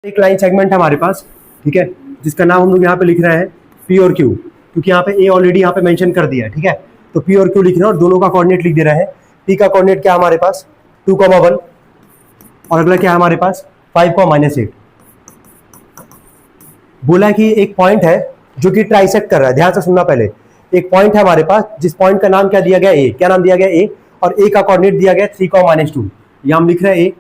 एक line segment है हमारे पास, ठीक है, जिसका नाम हम लोग यहाँ पे लिख रहे हैं पी और क्यू, क्योंकि यहाँ पे ए ऑलरेडी यहाँ पे मेंशन कर दिया है, ठीक है। तो पी और क्यू लिख रहे हैं और दोनों का कोऑर्डिनेट लिख दे रहे हैं। पी का कोऑर्डिनेट क्या है हमारे पास 2,1 और अगला क्या है हमारे पास 5,-8। बोला कि एक पॉइंट है जो कि ट्राइसेक्ट कर रहा है, ध्यान से सुनना पहले। एक पॉइंट है हमारे पास जिस पॉइंट का नाम क्या दिया गया ए, क्या नाम दिया गया ए, और ए का कोऑर्डिनेट दिया गया 3,-2। ये हम लिख रहे हैं ए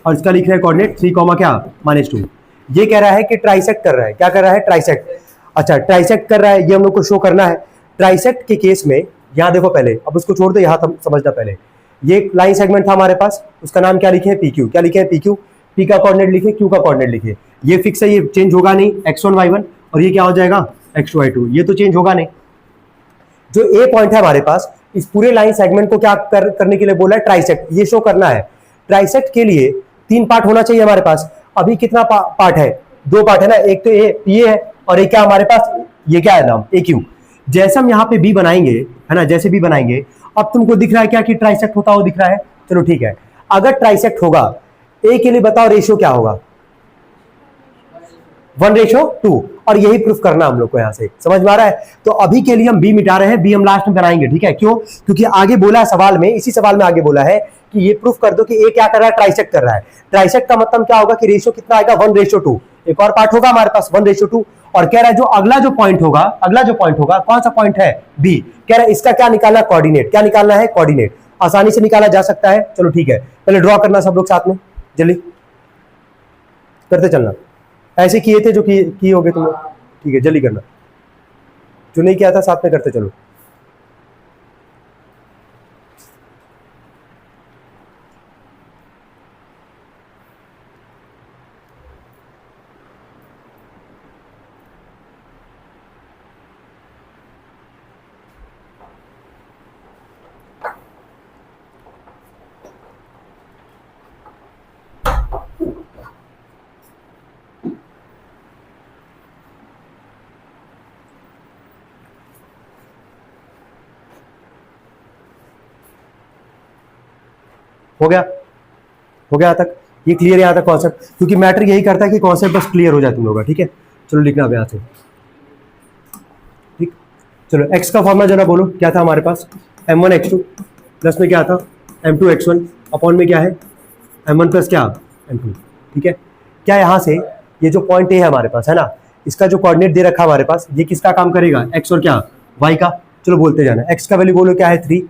और इसका लिख रहे हैं कोऑर्डिनेट 3,-2। ये कह रहा है कि ट्राइसेक्ट कर रहा है, क्या कर रहा है ट्राइसेक्ट। अच्छा, ट्राइसेक्ट कर रहा है, ये हम लोग को शो करना है। ट्राइसेक्ट के केस में यहाँ देखो पहले, अब उसको छोड़ दो, यहाँ समझना पहले। ये लाइन सेगमेंट था हमारे पास, उसका नाम क्या लिखे हैं पी क्यू, क्या लिखे हैं पी क्यू। पी का कोऑर्डिनेट लिखे, क्यू का कोऑर्डिनेट लिखे। ये फिक्स है, ये चेंज होगा नहीं, x1 y1, और ये क्या हो जाएगा x2 y2, ये तो चेंज होगा नहीं। जो ए पॉइंट है हमारे पास, इस पूरे लाइन सेगमेंट को क्या करने के लिए बोला है ट्राइसेक्ट, ये शो करना है। ट्राइसेक्ट के लिए 3 पार्ट होना चाहिए हमारे पास। अभी कितना पार्ट है, 2 पार्ट है ना, एक तो ये है और एक क्या हमारे पास, ये क्या है नाम ए क्यू। जैसे हम यहाँ पे बी बनाएंगे, है ना, जैसे बी बनाएंगे, अब तुमको दिख रहा है क्या कि ट्राइसेक्ट होता हुआ दिख रहा है। चलो ठीक है, अगर ट्राइसेक्ट होगा ए के लिए बताओ रेशियो क्या होगा 1:2, और यही प्रूफ करना हम लोग को, यहां से समझ में आ रहा है। तो अभी के लिए हम बी मिटा रहे हैं, बी हम लास्ट में बनाएंगे, ठीक है। क्यों? क्योंकि आगे बोला है सवाल में, इसी सवाल में आगे बोला है कि ये प्रूफ कर दो कि ए क्या कर रहा है ट्राइसेक्ट कर रहा है। ट्राइसेक्ट का मतलब क्या होगा कि रेशियो कितना आएगा 1:2। एक और पार्ट होगा हमारे पास 1:2, और कह रहा है जो अगला जो पॉइंट होगा कौन सा पॉइंट है बी, कह रहा है इसका क्या निकालना है कोऑर्डिनेट, क्या निकालना है कोऑर्डिनेट। आसानी से निकाला जा सकता है। चलो ठीक है, पहले ड्रॉ करना सब लोग साथ में, जल्दी करते चलना। ऐसे किए थे जो किए होगे तुम लोग, ठीक है, जल्दी करना। जो नहीं किया था साथ में करते चलो। हो गया यहाँ तक, ये क्लियर है यहाँ तक कॉन्सेप्ट, क्योंकि मैटर यही करता है कि कॉन्सेप्ट बस क्लियर हो जाए तुम लोग का, ठीक है। चलो लिखना अब यहाँ से, ठीक। चलो x का फॉर्मूला जो ना बोलो क्या था हमारे पास, m1 x2 प्लस में क्या था m2 x1 अपॉन में क्या है m1 प्लस क्या m2, ठीक है। क्या यहाँ से ये जो पॉइंट ए है हमारे पास, है ना, इसका जो कोऑर्डिनेट दे रखा हमारे पास, ये किसका काम करेगा x और क्या y का। चलो बोलते जाना, x का वैल्यू बोलो क्या है 3,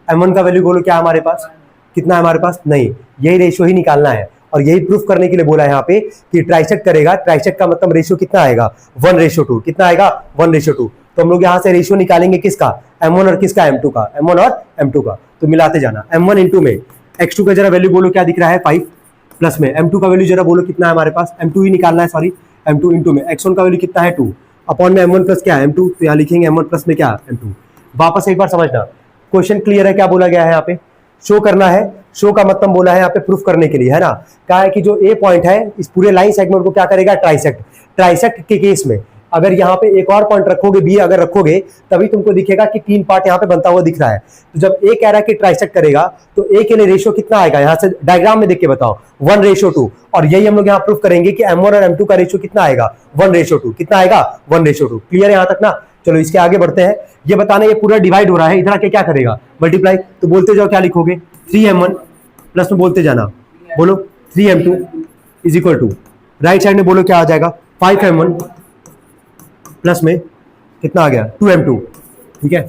m1 का वैल्यू बोलो क्या हमारे पास, कितना है हमारे पास, नहीं, यही रेशियो ही निकालना है। और यही प्रूफ करने के लिए बोला है यहाँ पे कि ट्राइसेक्ट करेगा। ट्राइसेक्ट का मतलब रेशियो कितना आएगा 1:2, कितना आएगा 1:2। तो हम लोग यहाँ से रेशियो निकालेंगे किसका, m1 और किसका m2 का, m1 और m2 का। तो मिलाते जाना, m1 इंटू में x2 का जरा वैल्यू बोलो क्या दिख रहा है 5, प्लस में m2 का वैल्यू जरा बोलो कितना है हमारे पास, m2 ही निकालना है, सॉरी m2 इंटू में x1 का वैल्यू कितना है 2, अपॉन में m1 प्लस क्या है m2, तो यहाँ लिखेंगे m1 प्लस में क्या m2। वापस एक बार समझना, क्वेश्चन क्लियर है, क्या बोला गया है यहाँ पे, शो करना है। शो का मतलब बोला है यहाँ पे प्रूफ करने के लिए, है ना। कहा है कि जो ए पॉइंट है इस पूरे लाइन सेगमेंट को क्या करेगा ट्राइसेक्ट। ट्राइसेक्ट के केस में अगर यहाँ पे एक और पॉइंट रखोगे बी, अगर रखोगे तभी तुमको दिखेगा कि 3 पार्ट यहाँ पे बनता हुआ दिख रहा है। तो जब ए कह रहा है कि ट्राइसेक्ट करेगा तो ए के लिए रेशियो कितना आएगा, यहाँ से डायग्राम में देख के बताओ 1:2। और यही हम लोग यहाँ प्रूफ करेंगे कि m1 और m2 का रेशियो कितना आएगा 1:2, कितना आएगा 1:2। क्लियर है यहाँ तक ना। चलो इसके आगे बढ़ते हैं। ये बताना ये पूरा डिवाइड हो रहा है, इधर आके क्या करेगा मल्टीप्लाई, तो बोलते जाओ क्या लिखोगे 3m1 प्लस में बोलते जाना, बोलो 3m2 is equal to, right side में बोलो क्या आ जाएगा 5m1 प्लस में कितना आ गया 2m2, ठीक है।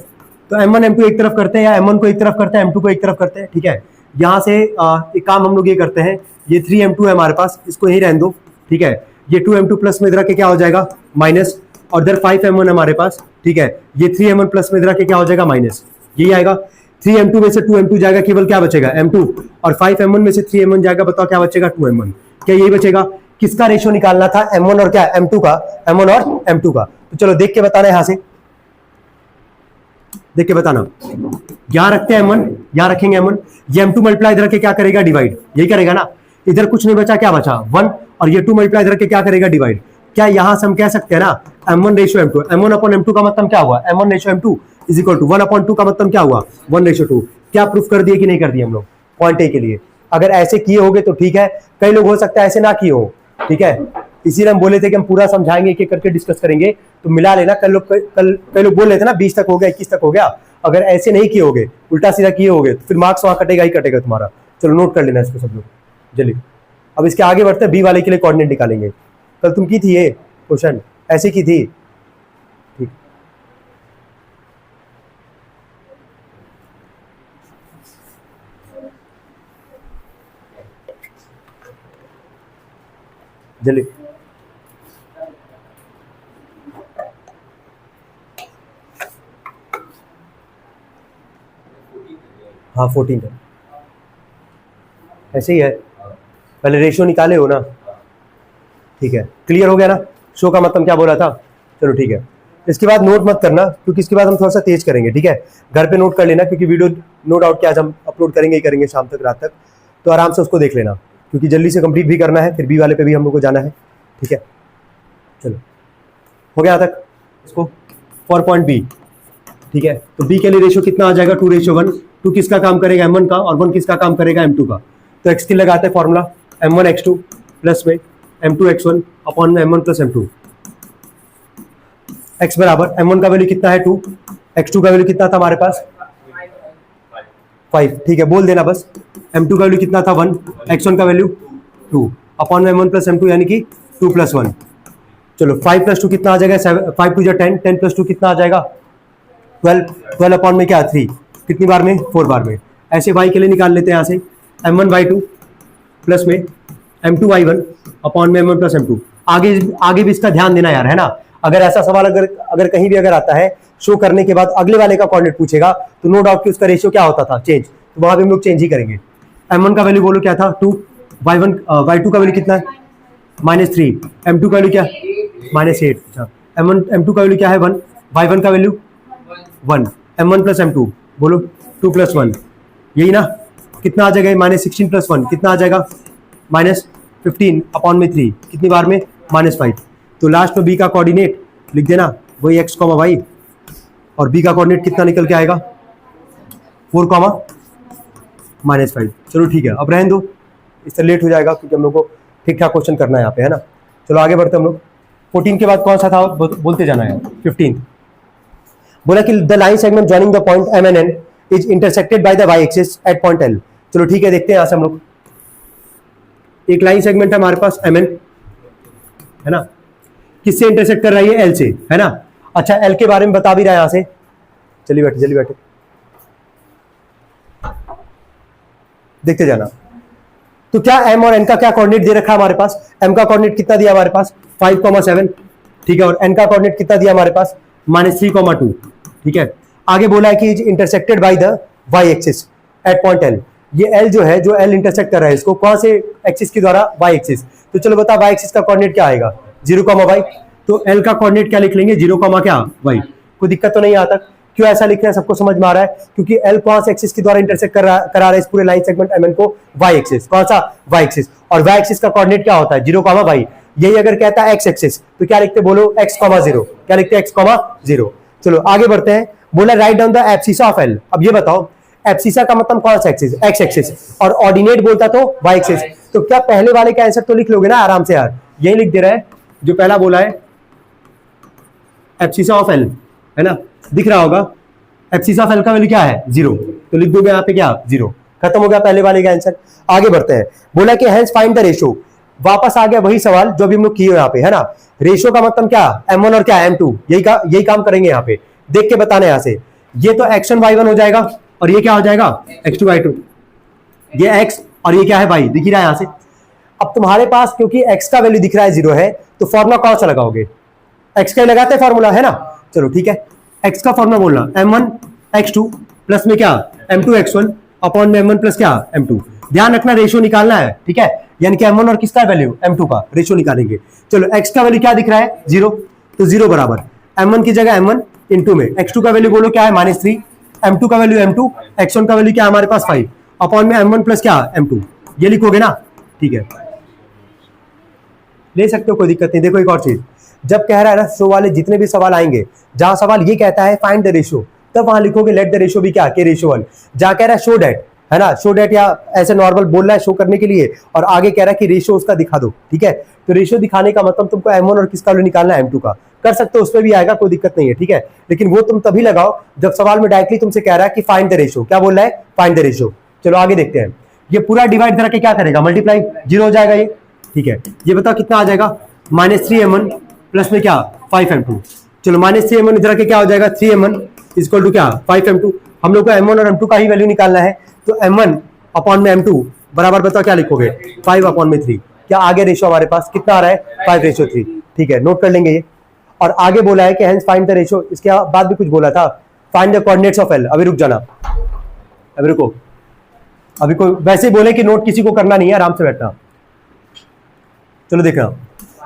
तो m1 m2 एक तरफ करते हैं, या m1 को एक तरफ करते हैं m2 को एक तरफ करते हैं, ठीक है। यहाँ से एक काम हम लोग ये करते हैं, ये 3m2 है हमारे पास, इसको यही रहने दो, ठीक है। ये 2m2 प्लस में इधर के क्या हो जाएगा माइनस, और इधर 5m1 हमारे पास, ठीक है। ये 3m1 प्लस में इधर के क्या हो जाएगा माइनस, यही आएगा। 3m2 में से 2m2 जाएगा, केवल क्या बचेगा m2, और 5m1 में से 3m1 जाएगा, बताओ क्या बचेगा 2m1। क्या यही बचेगा। किसका रेशियो निकालना था m1 और क्या m2 का, m1 और m2 का। तो चलो देख के बताना, यहां से देख के बताना। यहां रखते हैं m1, यहां रखेंगे m1, ये m2 मल्टीप्लाई इधर के क्या करेगा डिवाइड, यही करेगा ना। इधर कुछ नहीं बचा, क्या बचा 1, और ये 2 मल्टीप्लाई इधर के क्या करेगा डिवाइड। क्या यहां से हम कह सकते हैं ना m1 ratio m2, m1 upon m2 का मतलब क्या हुआ m1 ratio m2 is equal to 1/2 का मतलब क्या हुआ 1:2। क्या प्रूफ कर दिए कि नहीं कर दिए हम लोग पॉइंट ए के लिए। अगर ऐसे किए होगे तो ठीक है, कई लोग हो सकता है ऐसे ना किए हो, ठीक है, इसीलिए हम बोले थे कि हम पूरा समझाएंगे, एक एक करके डिस्कस करेंगे। तो मिला लेना, कल लोग बोल रहे थे ना 20 तक हो गया, 21 तक हो गया। अगर ऐसे नहीं किए होगे, उल्टा सीधा किए होगे, तो फिर मार्क्स वहां कटेगा ही कटेगा तुम्हारा। चलो नोट कर लेना इसको सब लोग जल्दी। अब इसके आगे बढ़ते हैं, बी वाले के लिए कोऑर्डिनेट निकालेंगे। कल तुम की थी ये क्वेश्चन, ऐसे की थी, ठीक। जल्दी, हाँ 14 है, ऐसे ही है। पहले रेशियो निकाले हो ना, ठीक है, क्लियर हो गया ना। शो का मतलब क्या बोला था, चलो ठीक है। इसके बाद नोट मत करना, क्योंकि इसके बाद हम थोड़ा सा तेज करेंगे, ठीक है। घर पे नोट कर लेना, क्योंकि वीडियो नो डाउट कि आज हम अपलोड करेंगे ही करेंगे शाम तक, रात तक। तो आराम से उसको देख लेना, क्योंकि जल्दी से कंप्लीट भी करना है, फिर बी वाले पे भी हम लोग को जाना है, ठीक है। चलो हो गया यहाँ तक इसको, फॉर पॉइंट बी, ठीक है। तो बी के लिए रेशियो कितना आ जाएगा, 2:1। 2 किसका काम करेगा, m1 का, और 1 किसका काम करेगा, m2 का। तो x की लगाते हैं फॉर्मूला, m1 x2 प्लस में m2 x1 अपॉन में m1 प्लस m2। x बराबर m1 का वैल्यू कितना है 2, x2 का वैल्यू कितना था हमारे पास 5, ठीक है, बोल देना बस। m2 का वैल्यू कितना था 1, x1 का वैल्यू 2 अपॉन में m1 प्लस m2, यानी कि 2 + 1। चलो 5 + 2 कितना आ जाएगा, 5 2 10, 10 + 2 कितना आ जाएगा 12, 12 अपॉन में क्या 3, कितनी बार में 4 बार में। ऐसे y के लिए निकाल लेते हैं यहाँ से, m1y2 प्लस में m2y1 अपॉन में m1 प्लस m2। आगे भी इसका ध्यान देना यार, है ना। अगर ऐसा सवाल अगर कहीं भी अगर आता है, शो करने के बाद अगले वाले का कोऑर्डिनेट पूछेगा, तो नो डाउट कि उसका रेशियो क्या होता था, चेंज। तो वहां भी हम लोग चेंज ही करेंगे। m1 का वैल्यू बोलो क्या था 2, y2 का वैल्यू कितना है -3, m2 का वैल्यू क्या -8, अच्छा m2 का वैल्यू क्या है 1, y1 का वैल्यू 1, m1 प्लस m2 बोलो 2 + 1, यही ना। कितना आ जाएगा -16 + 1 कितना आ जाएगा -15 अपॉन में 3, कितनी बार में -5। तो लास्ट में बी का कोऑर्डिनेट लिख देना, वही x, y, और बी का कोऑर्डिनेट कितना निकल के आएगा 4, -5। चलो ठीक है, अब रहने दो, इससे लेट हो जाएगा, क्योंकि हम लोग को ठीक ठाक क्वेश्चन करना है यहाँ पे, है ना। चलो आगे बढ़ते हम लोग। 14 के बाद कौन सा था बोलते जाना है। 15 बोला कि the line segment joining the point m and n is intersected by the y axis at point l। चलो ठीक है, देखते हैं यहाँ से हम लोग। एक लाइन सेगमेंट है हमारे पास mn, है ना, किससे इंटरसेक्ट कर रही है, l से, है ना। अच्छा l के बारे में बता भी रहा है यहाँ से, चलिए बैठे जल्दी बैठे, देखते जाना। तो क्या m और n का क्या कोऑर्डिनेट दे रखा है हमारे पास, m का कोऑर्डिनेट कितना दिया हमारे पास 5,7, ठीक है, और n का कोऑर्डिनेट कितना दिया हमारे पास -3,2, ठीक है। आगे बोला है कि intersected by the y axis at point l। ये l जो है, जो l इंटरसेक्ट कर रहा है इसको कौन से एक्सिस के द्वारा, y एक्सिस। तो चलो बता y एक्सिस का कोऑर्डिनेट क्या आएगा 0, y। तो l का कोऑर्डिनेट क्या लिख लेंगे 0, क्या y। कोई दिक्कत तो नहीं आता, क्यों ऐसा लिख रहे हैं सबको समझ में आ रहा है, क्योंकि l कौन से एक्सिस के द्वारा इंटरसेक्ट करा रहा है इस पूरे लाइन सेगमेंट mn को, y एक्सिस, कौन सा y एक्सिस। और y एक्सिस का कोऑर्डिनेट क्या होता है 0, y। यही अगर कहता है x एक्सिस तो क्या लिखते बोलो x, 0, क्या लिखते x, 0। चलो आगे बढ़ते हैं। बोला write down the abscissa of l। अब ये बताओ एब्सिसा का मतलब कौन सा एक्सिस, x एक्सिस, और ऑर्डिनेट बोलता तो y एक्सिस। तो क्या पहले वाले का आंसर तो लिख लोगे ना आराम से यार, यही लिख दे रहा है जो पहला बोला है एब्सिसा ऑफ l, है ना, दिख रहा होगा। एब्सिसा ऑफ l का वैल्यू क्या है 0, तो लिख दोगे यहाँ पे क्या 0, खत्म हो गया पहले वाले का आंसर। आगे बढ़ते हैं। बोला कि हेंस फाइंड द रेशियो, वापस आ गया वही सवाल जो भी हम लोग किए यहाँ पे, है ना। रेशियो का मतलब क्या m1 और क्या m2, यही काम करेंगे यहाँ पे, देख के बताना यहाँ से। ये तो x1 y1 हो जाएगा, और ये क्या हो जाएगा x2 y2, ये x और ये क्या है y, दिख रहा है यहाँ से। अब तुम्हारे पास क्योंकि x का वैल्यू दिख रहा है 0 है, तो फॉर्मूला कौन सा लगाओगे, x का लगाते हैं फॉर्मूला, है ना। चलो ठीक है, x का फॉर्मूला बोलना m1 x2 प्लस में क्या m2 x1 अपॉन में m1 प्लस क्या m2। ध्यान रखना रेशियो निकालना है, ठीक है, यानी कि m1 और किसका वैल्यू m2 का रेशियो निकालेंगे। चलो x का वैल्यू क्या दिख रहा है 0, तो 0 बराबर m1 की जगह m1 इंटू में x2 का वैल्यू बोलो क्या है -3, m2 का वैल्यू m2, x1 का वैल्यू क्या है हमारे पास 5 अपॉन में m1 प्लस क्या m2, ये लिखोगे ना, ठीक है, ले सकते हो, कोई दिक्कत नहीं। देखो एक और चीज, जब कह रहा है ना शो वाले जितने भी सवाल आएंगे, जहां सवाल ये कहता है फाइंड द रेशियो, तब वहां लिखोगे लेट द रेशियो भी क्या के रेशियो 1। जहां कह रहा है शो दैट, है ना, शो डेट, या ऐसे नॉर्मल बोल रहा है शो करने के लिए, और आगे कह रहा है कि रेशियो उसका दिखा दो, ठीक है। तो रेशियो दिखाने का मतलब तुमको M1 और किसका वैल्यू निकालना है, M2 का। कर सकते हो, उस पर भी आएगा, कोई दिक्कत नहीं है, ठीक है। लेकिन वो तुम तभी लगाओ जब सवाल में डायरेक्टली तुमसे कह रहा है कि फाइंड द रेशियो। क्या बोल रहा है, फाइंड द रेशियो। चलो आगे देखते हैं। ये पूरा डिवाइड करके क्या करेगा, मल्टीप्लाई, 0 हो जाएगा ये, ठीक है। ये बताओ कितना आ जाएगा, -3m1 प्लस में क्या 5m2। चलो -3m1 इधर के क्या हो जाएगा, 3m1 इक्वल टू क्या 5m2। हम लोग को M1 और M2 का ही वैल्यू निकालना है, तो M1 अपॉन में M2 बराबर बताओ क्या लिखोगे, 5/3। क्या आगे रेशियो हमारे पास कितना आ रहा है, 5:3, ठीक है, नोट कर लेंगे ये। और आगे बोला है कि हेंस फाइंड द रेशियो, इसके बाद भी कुछ बोला था, find the coordinates of L। अभी रुक जाना, अभी रुको, अभी कोई वैसे बोले कि नोट किसी को करना नहीं है, आराम से बैठना। चलो देखना,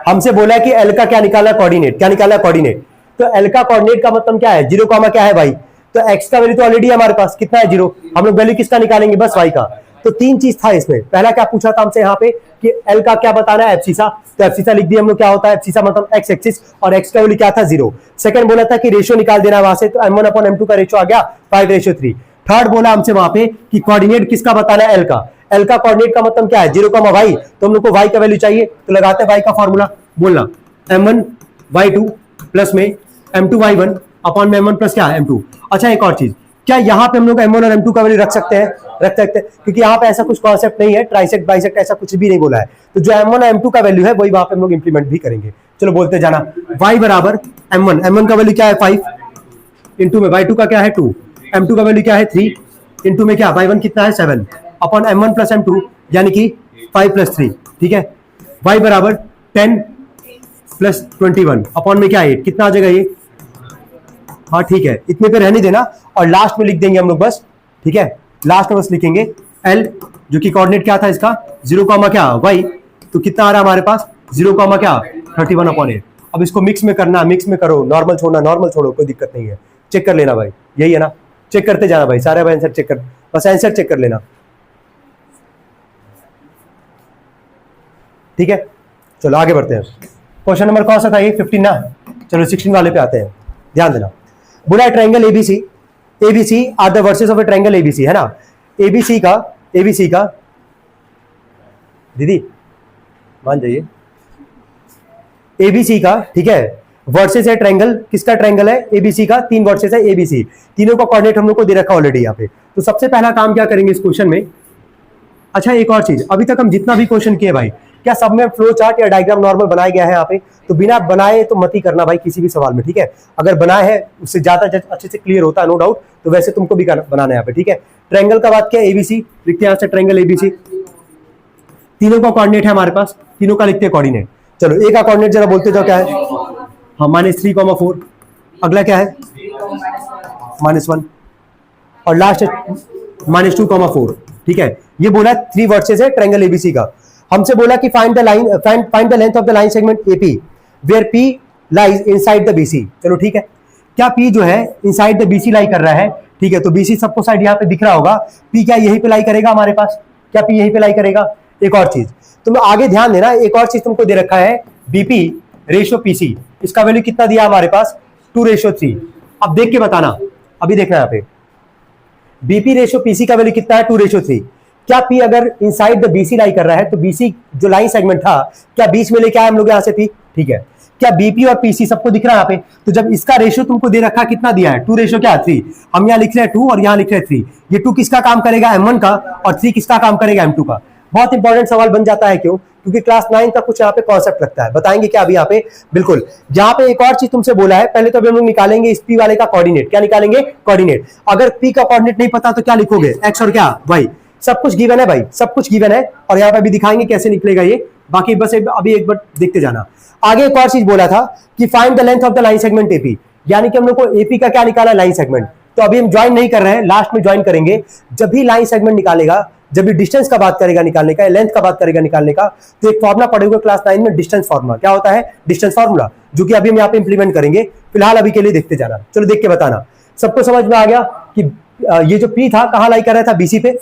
हमसे बोला है कि L का क्या निकाला, कोऑर्डिनेट। क्या निकाला, कोऑर्डिनेट। तो L का कोऑर्डिनेट का मतलब क्या है, 0, क्या है भाई, तो x का वैल्यू तो ऑलरेडी हमारे पास कितना है, 0। हम लोग वैल्यू किसका निकालेंगे, बस y का। तो 3 चीज था इसमें। पहला क्या पूछा था हमसे यहाँ पे कि L का क्या बताना है, एब्सिसा। तो एब्सिसा लिख दिया हम लोग, क्या होता है एब्सिसा मतलब x एक्सिस, और x का वैल्यू क्या था, 0। सेकंड बोला था कि रेशियो निकाल देना वहां से, तो M1/M2 का रेशियो आ गया 5:3। थर्ड बोला हमसे वहां पे कि कोऑर्डिनेट किसका बताना है, L का। L का कोऑर्डिनेट का मतलब क्या है, 0, y। तो हम लोग को y का वैल्यू चाहिए, तो लगाते हैं y का फॉर्मूला। बोलना M1y2 प्लस में M2y1 अपॉन में M1 प्लस क्या है M2। अच्छा एक और चीज, क्या यहाँ पे हम लोग M1 और M2 का वैल्यू रख सकते हैं, रख सकते हैं, क्योंकि यहाँ पे ऐसा कुछ कॉन्सेप्ट नहीं है, ट्राइसेक्ट बाइसेक्ट ऐसा कुछ भी नहीं बोला है। तो जो M1 और M2 का वैल्यू है वही वहां पे हम लोग इंप्लीमेंट भी करेंगे। चलो बोलते जाना, y बराबर M1 का वैल्यू क्या है 5, इंटू में y2 का क्या है 2, M2 का वैल्यू क्या है 3, इंटू में क्या y1 कितना है 7, अपॉन M1 प्लस M2 यानी कि 5 + 3, ठीक है। y बराबर 10 + 21 अपॉन में क्या 8, कितना आ जाएगा ये, हाँ ठीक है, इतने पे रहने देना, और लास्ट में लिख देंगे हम लोग बस, ठीक है। लास्ट में बस लिखेंगे L, जो कि कोऑर्डिनेट क्या था इसका, 0, क्या y, तो कितना आ रहा है हमारे पास 0, क्या 31/8। अब इसको मिक्स में करना, मिक्स में करो, नॉर्मल छोड़ना नॉर्मल छोड़ो, कोई दिक्कत नहीं है। चेक कर लेना भाई, यही है ना, चेक करते जाना भाई, सारे आंसर चेक कर, बस आंसर चेक कर लेना, ठीक है। चलो आगे बढ़ते हैं। क्वेश्चन नंबर कौन सा था ये, 15 ना। चलो 16 वाले पे आते हैं, ध्यान देना। बोला है triangle ABC are the vertices of a triangle ABC, है ना। एबीसी का दीदी मान जाइए, एबीसी का, ठीक है, वर्सेस है ट्रायंगल, किसका ट्रायंगल है, एबीसी का। 3 वर्सेस है एबीसी, तीनों का कोऑर्डिनेट हम लोग को दे रखा ऑलरेडी यहाँ पे। तो सबसे पहला काम क्या करेंगे इस क्वेश्चन में। अच्छा एक और चीज, अभी तक हम जितना भी क्वेश्चन किए भाई, क्या सब में फ्लो चार्ट या डायग्राम नॉर्मल बनाया गया है यहाँ पे, तो बिना बनाए तो मत ही करना भाई किसी भी सवाल में, ठीक है। अगर बनाया है उससे ज्यादा अच्छे से क्लियर होता है, नो डाउट, तो वैसे तुमको भी बनाना है यहाँ पे, ठीक है। ट्रायंगल का बात क्या है, एबीसी लिखते हैं यहाँ से, ट्रायंगल एबीसी, तीनों का कोऑर्डिनेट है हमारे पास, तीनों का लिखते हैं कोऑर्डिनेट। चलो ए का कोऑर्डिनेट जरा बोलते जाओ, क्या है, हाँ -3,4। अगला क्या है -1, और लास्ट है -2,4, ठीक है। ये बोला 3 वर्सेस है ट्रायंगल एबीसी का। हमसे बोला कि find the length of the line segment AP where P lies inside the BC. चलो ठीक है, क्या पी जो है इनसाइड द बीसी लाई कर रहा है, ठीक है। तो बीसी सबको साइड यहाँ पे दिख रहा होगा, पी क्या यहीं पे लाई करेगा हमारे पास, क्या पी यहीं पे लाई करेगा। एक और चीज तुम आगे ध्यान देना, एक और चीज तुमको दे रखा है बीपी रेशियो पीसी, इसका वैल्यू कितना दिया हमारे पास 2:3। अब देख के बताना, अभी देखना यहाँ पे बीपी रेशियो पीसी का वैल्यू कितना है 2:3। क्या पी अगर इनसाइड द बीसी लाई कर रहा है, तो बीसी जो लाइन सेगमेंट था क्या बीच में लेके आए हम लोग यहाँ से पी, ठीक है। क्या बीपी और पीसी सबको दिख रहा है यहाँ पे, तो जब इसका रेशियो तुमको दे रखा कितना दिया है 2:3, हम यहाँ लिख रहे हैं 2 और यहाँ लिख रहे हैं 3, ये 2 किसका काम करेगा M1 का, और 3 किसका काम करेगा M2 का। बहुत इंपॉर्टेंट सवाल बन जाता है, क्यों, क्योंकि क्लास 9 का कुछ यहाँ पे कॉन्सेप्ट लगता है, बताएंगे क्या अभी यहाँ पे, बिल्कुल। यहाँ पे एक और चीज तुमसे बोला है, पहले तो हम लोग निकालेंगे इस पी वाले का कोऑर्डिनेट, क्या निकालेंगे कोऑर्डिनेट। अगर पी का कोऑर्डिनेट नहीं पता तो क्या लिखोगे, एक्स और क्या वाई, सब कुछ गिवन है भाई, सब कुछ गिवन है, और यहाँ पे भी दिखाएंगे कैसे निकलेगा ये, बाकी बस अभी एक बार देखते जाना। आगे एक और चीज बोला था कि find the length of the line segment AP, यानी कि हम लोग को एपी का क्या निकाला, लाइन सेगमेंट। तो अभी हम ज्वाइन नहीं कर रहे हैं, लास्ट में ज्वाइन करेंगे। जब भी लाइन सेगमेंट निकालेगा, जब भी डिस्टेंस का बात करेगा निकालने का, लेंथ का बात करेगा निकालने का, तो एक फॉर्मुला पढ़ेगा क्लास 9 में, डिस्टेंस फॉर्मुला। क्या होता है डिस्टेंस फॉर्मुला, जो कि अभी हम यहाँ पे इंप्लीमेंट करेंगे। फिलहाल अभी के लिए देखते जाना, चलो देख के बताना। सबको समझ में आ गया कि ये जो पी था कहाँ लाई कर रहा था, बीसी पे,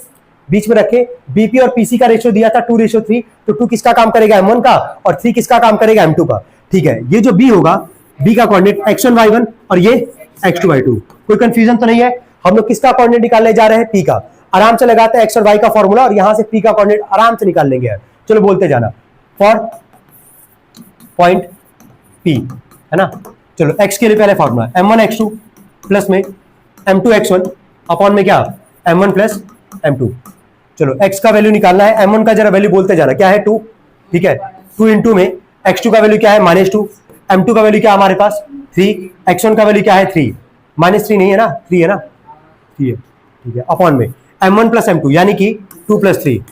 बीच में रखे। बीपी और पीसी का रेशियो दिया था 2:3, तो 2 किसका काम करेगा M1 का, और 3 किसका काम करेगा M2 का, ठीक है। ये जो बी होगा, बी का कोऑर्डिनेट x1 y1 और ये x2 y2, कोई कंफ्यूजन तो नहीं है। हम लोग किसका कोऑर्डिनेट निकालने जा रहे हैं, पी का। आराम से लगाते हैं एक्स और वाई का फॉर्मूला और यहां से पी का कोऑर्डिनेट आराम से निकाल लेंगे यार। चलो बोलते जाना, फॉर पॉइंट पी, है ना। चलो एक्स के लिए पहले फॉर्मूला m1 x2 प्लस में m2 x1 अपॉन में क्या m1 प्लस m2। चलो x का वैल्यू निकालना है, m1 का जरा वैल्यू बोलते जाना, क्या है 2, ठीक है। 2 इंटू में x2 का वैल्यू क्या है -2, m2 का वैल्यू क्या है हमारे पास 3, x1 का वैल्यू क्या है 3, -3 नहीं है ना, 3 है ना, 3 है, ठीक है। अपॉन में m1 प्लस m2 यानी कि 2 प्लस 3।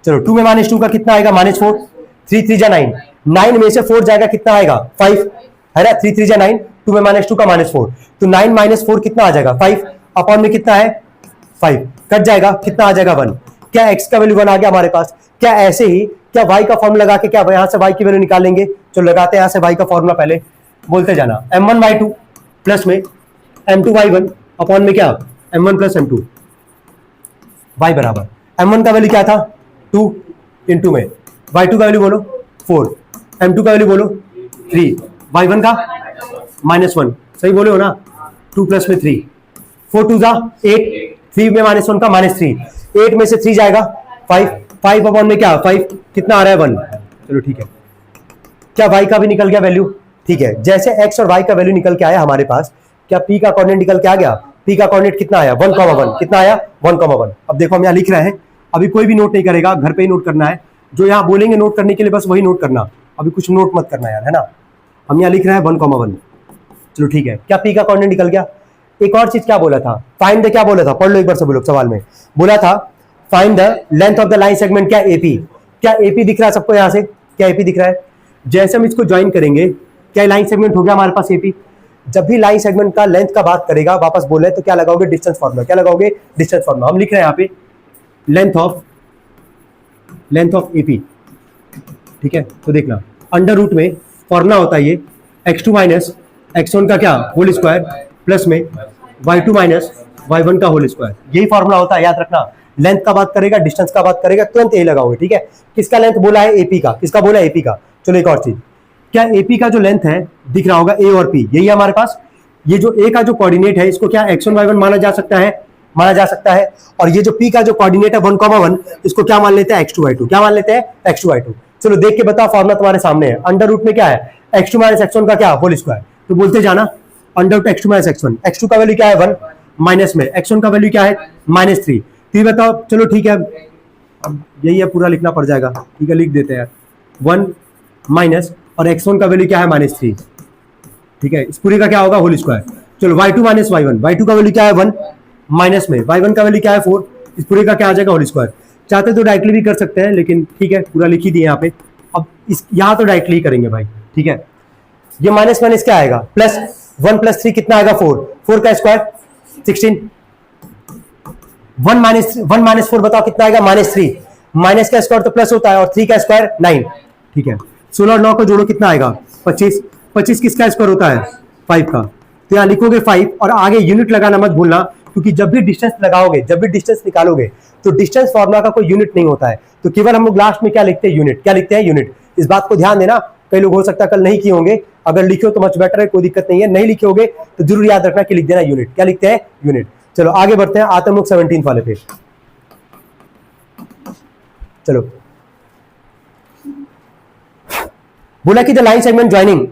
चलो 2 में -2 का कितना आएगा -4, 3 3 जा 9, 9 में से 4 जाएगा कितना आएगा 5, है ना, 3 3 जा 9, 2 में -2 का -4, तो 9 - 4 कितना आ जाएगा 5, अपॉन में कितना है 5, कट जाएगा कितना आ जाएगा 1। क्या x का वैल्यू 1 आ गया हमारे पास। क्या ऐसे ही क्या y का फॉर्मूला लगा के क्या यहां से y की वैल्यू निकालेंगे। चलो लगाते हैं यहां से y का फॉर्मूला, पहले बोलते जाना m1 y2 प्लस में m2 y1 अपॉन में क्या m1 प्लस m2, y बराबर m1 का वैल्यू क्या था 2 इंटू में y2 का वैल्यू बोलो 4, m2 का वैल्यू बोलो 3, y1 का -1, सही बोले हो ना, 2 प्लस में 3, 4 2 जा 8, 3 में -1 का -3, 8 में से 3 जाएगा 5, 5 अपॉन में क्या 5 कितना आ रहा है 1। चलो ठीक है, क्या y का भी निकल गया वैल्यू, ठीक है। जैसे x और y का वैल्यू निकल के आया हमारे पास, क्या p का कोऑर्डिनेट निकल के आ गया, p का कोऑर्डिनेट कितना आया 1,1, कितना आया 1,1। अब देखो हम यहाँ लिख रहे हैं, अभी कोई भी नोट नहीं करेगा, घर पे ही नोट करना है, जो यहाँ बोलेंगे नोट करने के लिए बस वही नोट करना, अभी कुछ नोट मत करना यार, है ना। हम यहाँ लिख रहे हैं 1,1। चलो ठीक है, क्या p का कोऑर्डिनेट निकल गया। एक और चीज क्या बोला था, फाइंड द, क्या बोला था, पढ़ लो एक बार सब लोग, सवाल में बोला था find the length of the line segment, क्या AP, क्या AP दिख रहा है सबको यहाँ से, क्या AP दिख रहा है। जैसे हम इसको ज्वाइन करेंगे क्या लाइन सेगमेंट हो गया हमारे पास AP। जब भी लाइन सेगमेंट का लेंथ का बात करेगा वापस बोले तो क्या लगाओगे डिस्टेंस फॉर्मूला, क्या लगाओगे डिस्टेंस फॉर्मूला। हम लिख रहे हैं यहाँ पे लेंथ ऑफ AP, ठीक है। तो देखना अंडर रूट में फॉर्मूला होता है ये x2 माइनस x1 का क्या होल स्क्वायर प्लस में y2 माइनस y1 का होल स्क्वायर, यही फॉर्मूला होता है, याद रखना। लेंथ का बात करेगा डिस्टेंस का बात करेगा तुरंत यही लगाओगे, ठीक है। किसका लेंथ बोला है AP का, किसका बोला है AP का। चलो एक और चीज, क्या AP का जो लेंथ है दिख रहा होगा A और P, यही है हमारे पास। ये जो A का जो कोऑर्डिनेट है इसको क्या x1 y1 माना जा सकता है, और ये जो P का जो कोऑर्डिनेट है 1,1 इसको क्या मान लेते हैं x2 y2, क्या मान लेते हैं x2 y2। चलो देख के बताओ, फॉर्मूला तुम्हारे सामने है, अंडर रूट में क्या है x2 माइनस x1 का क्या होल स्क्वायर, तो बोलते जाना under root x2 minus x1, x2 का वैल्यू क्या है 1 माइनस में x1 का वैल्यू क्या है -3, तो ये बताओ। चलो ठीक है, अब यही है पूरा लिखना पड़ जाएगा, ठीक है लिख देते हैं 1 माइनस और x1 का वैल्यू क्या है -3, ठीक है। इस पूरे का क्या होगा होल स्क्वायर। चलो y2 माइनस y1, y2 का वैल्यू क्या है 1 माइनस में y1 का वैल्यू क्या है 4, इस पूरे का क्या आ जाएगा होल स्क्वायर। चाहते तो डायरेक्टली भी कर सकते हैं, लेकिन ठीक है पूरा लिख ही दिए यहाँ पे। अब इस यहाँ तो डायरेक्टली ही करेंगे भाई, ठीक है। ये माइनस माइनस क्या आएगा प्लस 1 प्लस 3 कितना आएगा 4, 4 का स्क्वायर 16, 1 माइनस 4 बताओ कितना आएगा -3, माइनस का स्क्वायर तो प्लस होता है और 3 का स्क्वायर 9, ठीक है। 16 और 9 को जोड़ो कितना आएगा 25, 25 किसका स्क्वायर होता है 5 का, तो यहाँ लिखोगे 5 और आगे यूनिट लगाना मत भूलना, क्योंकि जब भी डिस्टेंस लगाओगे, जब भी डिस्टेंस निकालोगे तो डिस्टेंस फॉर्मूला का कोई यूनिट नहीं होता है, तो केवल हम लोग लास्ट में क्या लिखते हैं यूनिट, क्या लिखते हैं यूनिट। इस बात को ध्यान देना, कई लोग हो सकता है कल नहीं किए होंगे, अगर लिखे तो मच बेटर है, कोई दिक्कत नहीं है, नहीं लिखे होंगे तो जरूर याद रखना कि लिख देना यूनिट, क्या लिखते हैं यूनिट। चलो आगे बढ़ते हैं, आते हैं लोग 17 वाले पे। चलो बोला कि द लाइन सेगमेंट ज्वाइनिंग,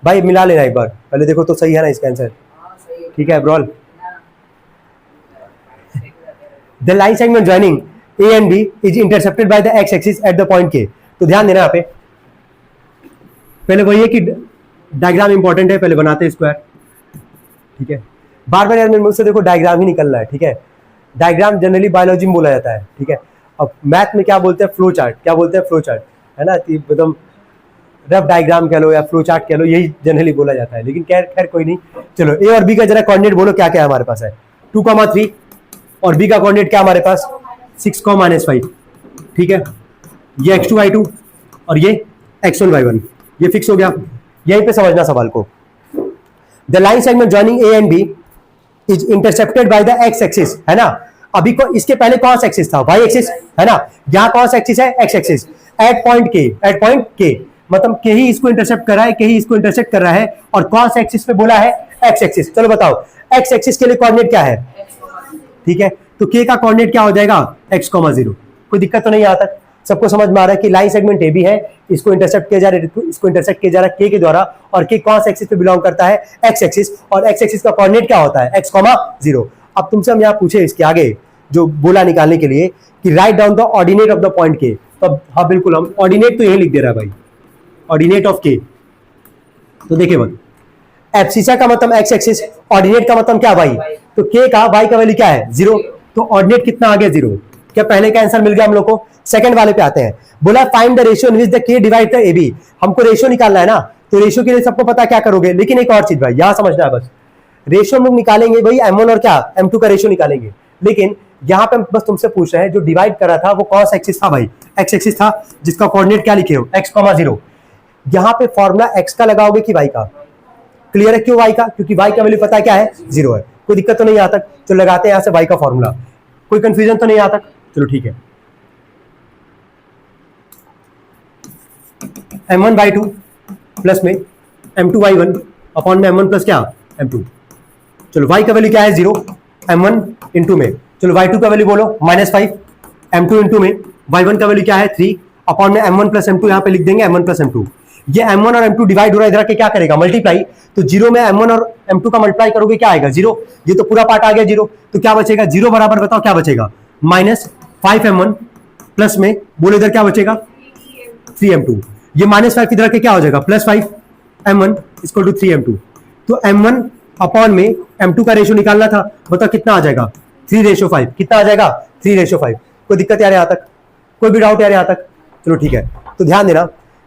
भाई मिला लेना एक बार, पहले देखो तो सही है ना इसका आंसर, ठीक है brawl. The line segment joining A and B is intercepted by the x axis at the point K, तो ध्यान देना यहाँ पे, पहले वही है कि डायग्राम इंपॉर्टेंट है, पहले बनाते हैं स्क्वायर, ठीक है। बार बार यार मेरे मुंह से देखो डायग्राम ही निकल रहा है, ठीक है। डायग्राम जनरली बायोलॉजी में बोला जाता है, ठीक है। अब मैथ में क्या बोलते हैं फ्लो चार्ट, क्या बोलते हैं फ्लो चार्ट, है ना, एकदम रफ डायग्राम कह लो या फ्लो चार्ट कह लो, यही जनरली बोला जाता है, लेकिन खैर कोई नहीं। चलो A और B का जरा कोऑर्डिनेट बोलो क्या क्या हमारे पास है, 2,3 और B का कोऑर्डिनेट क्या हमारे पास 6, -5, ठीक है। ये x2 y2 और ये x1 y1, ये फिक्स हो गया, यहीं पे समझना सवाल को। The line segment joining A and B is intercepted by the x axis, है ना। अभी को इसके पहले कॉस एक्सिस था, y एक्सिस, है ना, यहाँ कॉस एक्सिस है x axis, at point K, मतलब K ही इसको इंटरसेप्ट कर रहा है, K ही इसको इंटरसेप्ट कर रहा है, और कॉस एक्सिस पे बोला है x एक्सिस। चलो बताओ x एक्सिस के लिए कोऑर्डिनेट क्या है, ठीक है। तो k का कोऑर्डिनेट क्या हो जाएगा x, 0। कोई दिक्कत तो नहीं आता, सबको समझ में आ रहा है कि लाइन सेगमेंट ए भी है, इसको इंटरसेप्ट किया जा रहा है, इसको इंटरसेप्ट किया जा रहा है k के द्वारा, और k कौन सा एक्सिस पे बिलोंग करता है, x एक्सिस, और x एक्सिस का कोऑर्डिनेट क्या होता है x, 0। अब तुमसे हम यहाँ पूछे इसके आगे जो बोला निकालने के लिए कि write down the ordinate of the point k, तो हाँ बिल्कुल हम ऑर्डिनेट तो यही लिख दे रहा है भाई, ऑर्डिनेट ऑफ k। तो देखिए बस एब्सिसा का मतलब x एक्सिस, ऑर्डिनेट का मतलब क्या भाई, तो k का y का वैल्यू क्या है 0, तो ऑर्डिनेट कितना आ गया 0। क्या पहले का आंसर मिल गया हम लोग को। सेकंड वाले पे आते हैं, बोला find the ratio in which the k divide the ab। हमको रेशियो निकालना है ना, तो रेशियो के लिए सबको पता क्या करोगे, लेकिन एक और चीज भाई यहां समझना है, बस रेशियो हम लोग निकालेंगे भाई m1 और क्या m2 का रेशियो निकालेंगे, लेकिन यहाँ पे बस तुमसे पूछ रहे हैं जो डिवाइड करा था वो कौन सा एक्सिस था भाई, x एक्सिस था, जिसका कोऑर्डिनेट क्या लिखे हो x, 0। यहाँ पे फॉर्मूला x का लगाओगे कि y का, क्लियर है क्यों y का, क्योंकि y का वैल्यू पता है क्या है 0 है। कोई दिक्कत तो नहीं आता, तो लगाते हैं यहाँ से y का फॉर्मूला, कोई कंफ्यूजन तो नहीं आता, चलो ठीक है। m1/2 प्लस में m2/1 अपॉन में m1 प्लस क्या m2। चलो y का वैल्यू क्या है 0, m1 इंटू में, चलो y2 का वैल्यू बोलो -5, m2 इंटू में y1 का वैल्यू क्या है 3 अपॉन में m1 प्लस m2, यहाँ पे लिख देंगे m1 प्लस m2। ये m1 और m2 डिवाइड हो रहा है, इधर के क्या करेगा मल्टीप्लाई, तो 0 में m1 और m2 का मल्टीप्लाई करोगे क्या आएगा 0, ये तो पूरा पार्ट आ गया 0, तो क्या बचेगा 0 बराबर बताओ क्या बचेगा -5m1 प्लस में बोले इधर क्या बचेगा 3m2, ये -5 इधर के क्या हो जाएगा +5m1 इक्वल टू 3m2। तो m1 अपॉन में m2 का रेशियो निकालना था, बताओ कितना आ जाएगा 3:5, कितना आ जाएगा 3:5। कोई दिक्कत यार यहाँ तक, कोई भी डाउट यार यहाँ तक, चलो ठीक है। तो ध्यान देना,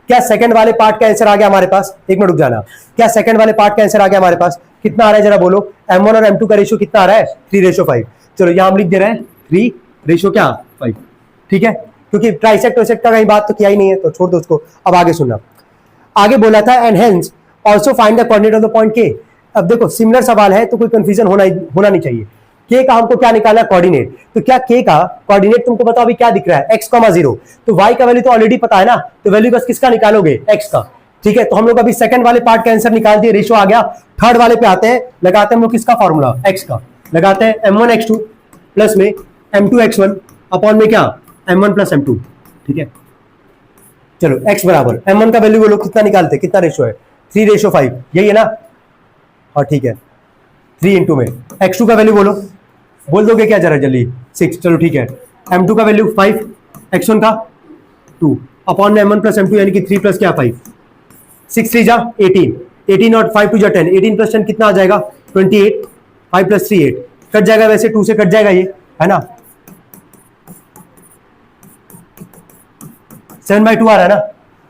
क्या सेकंड वाले पार्ट का आंसर आ गया हमारे पास, एक मिनट रुक जाना, क्या सेकंड वाले पार्ट का आंसर आ गया हमारे पास, कितना आ रहा है जरा बोलो, m1 और m2 का रेशियो कितना आ रहा है 3:5। चलो यहां हम लिख दे रहे हैं 3:5, ठीक है, क्योंकि ट्राइसेक्ट ट्राइसेक्ट का कहीं बात तो किया ही नहीं है, तो छोड़ दो उसको। अब आगे सुनना, आगे बोला था and hence also find the coordinate of the point के। अब देखो सिमिलर सवाल है तो कोई कंफ्यूजन होना नहीं चाहिए। के का हमको क्या निकालना है कोऑर्डिनेट, तो क्या के का कोऑर्डिनेट तुमको बताओ अभी क्या दिख रहा है x, 0, तो y का वैल्यू तो ऑलरेडी पता है ना, तो वैल्यू बस किसका निकालोगे x का, ठीक है। तो हम लोग अभी सेकंड वाले पार्ट का आंसर निकाल दिए, रेशियो आ गया। थर्ड वाले पे आते हैं, लगाते हैं हम लोग किसका फॉर्मूला x का, लगाते हैं m1x2 प्लस में m2x1 अपॉन में क्या m1 प्लस m2, ठीक है। चलो x बराबर m1 का वैल्यू बोलो कितना निकालते, कितना रेशियो है 3:5, यही है ना, और ठीक है 3 इंटू में x2 का वैल्यू बोल दोगे क्या जरा जल्दी 6, चलो ठीक है। m2 का वैल्यू 5, x1 का 2 अपॉन में m1 प्लस m2 यानी कि 3 प्लस क्या 5, 6 3 जा 18 और 5 2 जा 10, 18 प्लस 10 कितना आ जाएगा 28, 5 प्लस 3 8, कट जाएगा, वैसे 2 से कट जाएगा ये, है ना, 7/2 आ रहा है ना,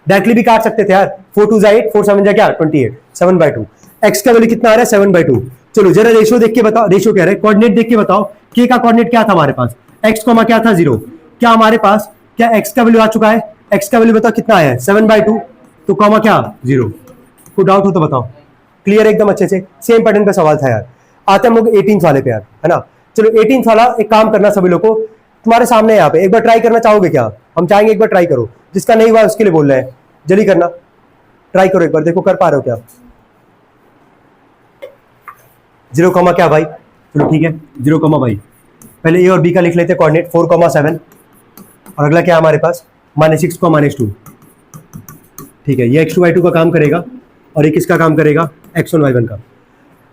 डायरेक्टली भी काट सकते थे यार, 4 2 जा 8, 4 7 जा क्या 28, 7/2। x का वैल्यू कितना आ रहा है 7/2। चलो जरा रेशियो देख के बताओ, रेशियो कह रहे हैं कोऑर्डिनेट देख के बताओ, k का कोऑर्डिनेट क्या था हमारे पास x, क्या था 0, क्या हमारे पास क्या x का वैल्यू आ चुका है, x का वैल्यू बताओ कितना आया है 7/2, तो कॉमा क्या 0। कोई डाउट हो तो बताओ, क्लियर एकदम अच्छे से, सेम पैटर्न पे सवाल था यार। आते हम लोग 18th वाले पे यार, है ना। चलो 18th वाला एक काम करना सभी लोग को, तुम्हारे सामने यहाँ पे एक बार ट्राई करना चाहोगे क्या, हम चाहेंगे एक बार ट्राई करो, जिसका नहीं हुआ उसके लिए बोल रहे हैं, जल्दी करना, ट्राई करो एक बार, देखो कर पा रहे हो क्या। 0, क्या भाई, चलो ठीक है 0, भाई पहले ए और बी का लिख लेते हैं कोऑर्डिनेट 4, 7, और अगला क्या है हमारे पास -6, -2, ठीक है। ये x2 y2 का काम करेगा और ये किसका काम करेगा x1 y1 का।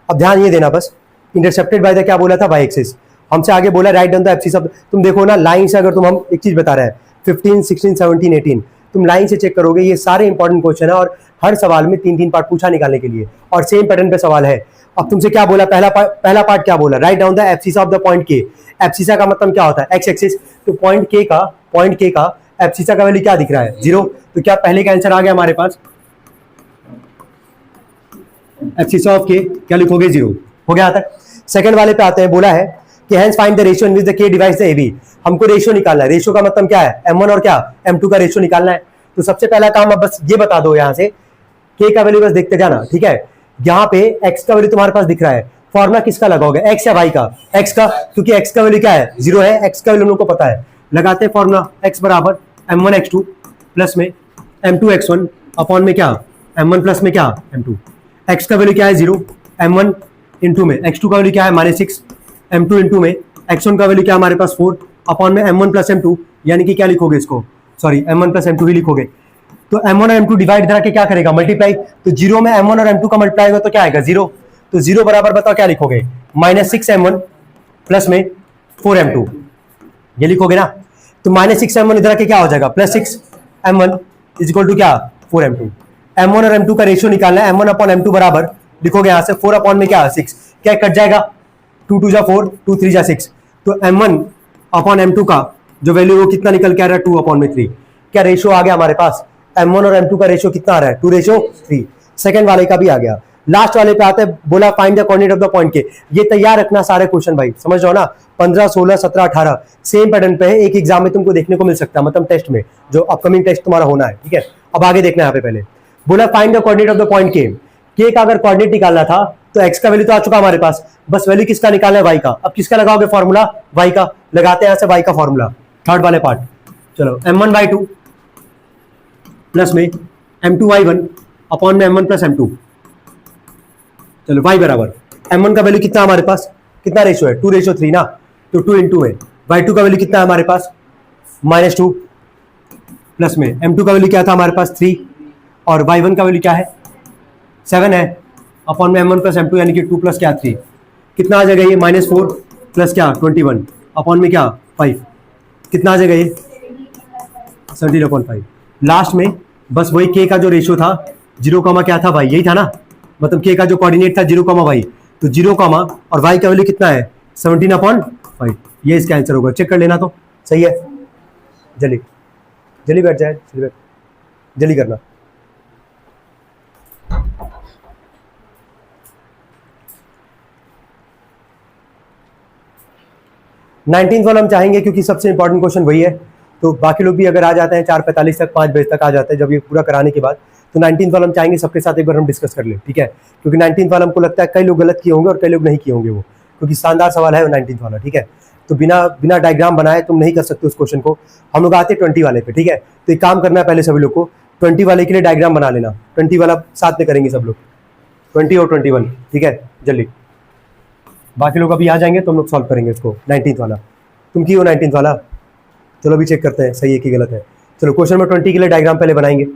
अब ध्यान ये देना बस, इंटरसेप्टेड बाय द क्या बोला था y एक्सिस, हमसे आगे बोला राइट डाउन द एब्सिस। अब तुम देखो ना लाइन से, अगर तुम हम एक चीज बता रहे हैं 15 16 17 18, तुम लाइन से चेक करोगे, ये सारे इंपॉर्टेंट क्वेश्चन है और हर सवाल में 3 पार्ट पूछा निकालने के लिए, और सेम पैटर्न पे सवाल है। अब तुमसे क्या बोला, पहला पार्ट क्या बोला, write down the abscissa of the point के। एब्सिसा का मतलब क्या होता है x एक्सिस, तो पॉइंट के का एब्सिसा का वैल्यू क्या दिख रहा है 0, तो क्या पहले का आंसर आ गया हमारे पास, एब्सिसा ऑफ के क्या लिखोगे 0, हो गया तक। सेकंड वाले पे आते हैं, बोला है कि hence find the ratio in which the के डिवाइड्स द एबी। हमको रेशियो निकालना है, रेशियो का मतलब क्या है m1 और क्या m2 का रेशियो निकालना है। तो सबसे पहला काम अब बस ये बता दो, यहाँ से के का वैल्यू बस देखते जाना, ठीक है। यहाँ पे x का वैल्यू तुम्हारे पास दिख रहा है, फॉर्मूला किसका लगाओगे x या y का, x का, क्योंकि x का वैल्यू क्या है 0 है, x का वैल्यू हम लोग को पता है। लगाते हैं फॉर्मूला x बराबर m1x2 प्लस में m2x1 अपॉन में क्या m1 प्लस में क्या m2। x का वैल्यू क्या है 0, m1 इंटू में x2 का वैल्यू क्या है -6, m2 इंटू में x1 का वैल्यू क्या हमारे पास 4 अपॉन में m1 प्लस m2, यानी कि क्या लिखोगे इसको, सॉरी m1 प्लस m2 ही लिखोगे। तो m1 और m2 डिवाइड करा के क्या करेगा, मल्टीप्लाई। तो 0 में m1 और m2 का मल्टीप्लाई होगा तो क्या आएगा 0। तो 0 बराबर बताओ क्या लिखोगे, -6m1 प्लस में 4m2, ये लिखोगे ना। तो -6m1 इधर आके क्या हो जाएगा, +6m1 इज इक्वल टू क्या 4m2। m1 और m2 का रेशियो निकालना है, m1 अपॉन m2 बराबर लिखोगे यहां से 4 अपॉन में क्या 6, क्या कट जाएगा 2 2 जा 4 2 3 जा 6। तो m1 अपॉन m2 का जो वैल्यू वो कितना निकल के आ रहा है 2 अपॉन में 3। क्या रेशियो आ गया हमारे पास, m1 और m2 का रेशियो कितना आ रहा है 2:3। सेकंड वाले का भी आ गया। लास्ट वाले पे आते हैं, बोला find the coordinate of the point के। ये तैयार रखना सारे क्वेश्चन भाई, समझ रहे हो ना, 15 16 17 18 सेम पैटर्न पे है, एक एग्जाम में तुमको देखने को मिल सकता है, मतलब टेस्ट में जो अपकमिंग टेस्ट तुम्हारा होना है, ठीक है। अब आगे देखना है यहाँ पे, पहले बोला find the coordinate of the point के का अगर कोऑर्डिनेट निकालना था तो x का वैल्यू तो आ चुका हमारे पास, बस वैल्यू किसका निकालना है y का। अब किसका लगाओगे फॉर्मूला, y का। लगाते हैं यहां से y का फॉर्मूला, थर्ड वाले पार्ट। चलो m1/2 प्लस में m2/1 अपॉन में m1 प्लस m2। चलो y बराबर m1 का वैल्यू कितना हमारे पास, कितना रेशियो है 2:3 ना, तो 2 इंटू है। y2 का वैल्यू कितना है हमारे पास -2 प्लस में m2 का वैल्यू क्या था हमारे पास 3 और y1 का वैल्यू क्या है 7 है अपॉन में m1 प्लस m2 यानी कि 2 प्लस क्या 3, कितना आ जाएगा ये -4 प्लस क्या 21 अपॉन में क्या 5, कितना आ जाएगा ये 17/5। लास्ट में बस वही k का जो रेशियो था 0, क्या था भाई, यही था ना, मतलब k का जो कोऑर्डिनेट था 0, तो 0, और y का वैल्यू कितना है 17/5, ये इसका आंसर होगा। चेक कर लेना तो सही है। जल्दी जल्दी बैठ जाए, जल्दी करना। नाइनटीन वाला हम चाहेंगे क्योंकि सबसे इंपॉर्टेंट क्वेश्चन वही है, तो बाकी लोग भी अगर आ जाते हैं 4:45 तक 5 बजे तक आ जाते हैं जब ये पूरा कराने के बाद, तो 19 वाला हम चाहेंगे सबके साथ एक बार हम डिस्कस कर ले, ठीक है। क्योंकि 19 वाला हमको लगता है कई लोग गलत किए होंगे और कई लोग नहीं किए होंगे वो, क्योंकि शानदार सवाल है वो 19 वाला, ठीक है। तो बिना डायग्राम बनाए तुम नहीं कर सकते उस क्वेश्चन को। हम लोग आते हैं 20 वाले पे, ठीक है। तो एक काम करना है पहले सभी लोग को 20 वाले के लिए डायग्राम बना लेना, 20 वाला साथ में करेंगे सब लोग, 20 और 21, ठीक है। जल्दी बाकी लोग अभी आ जाएंगे तो हम लोग सॉल्व करेंगे इसको। 19 वाला तुम की हो 19 वाला, चलो अभी चेक करते हैं सही है कि गलत है। चलो क्वेश्चन नंबर 20 के लिए डायग्राम पहले बनाएंगे।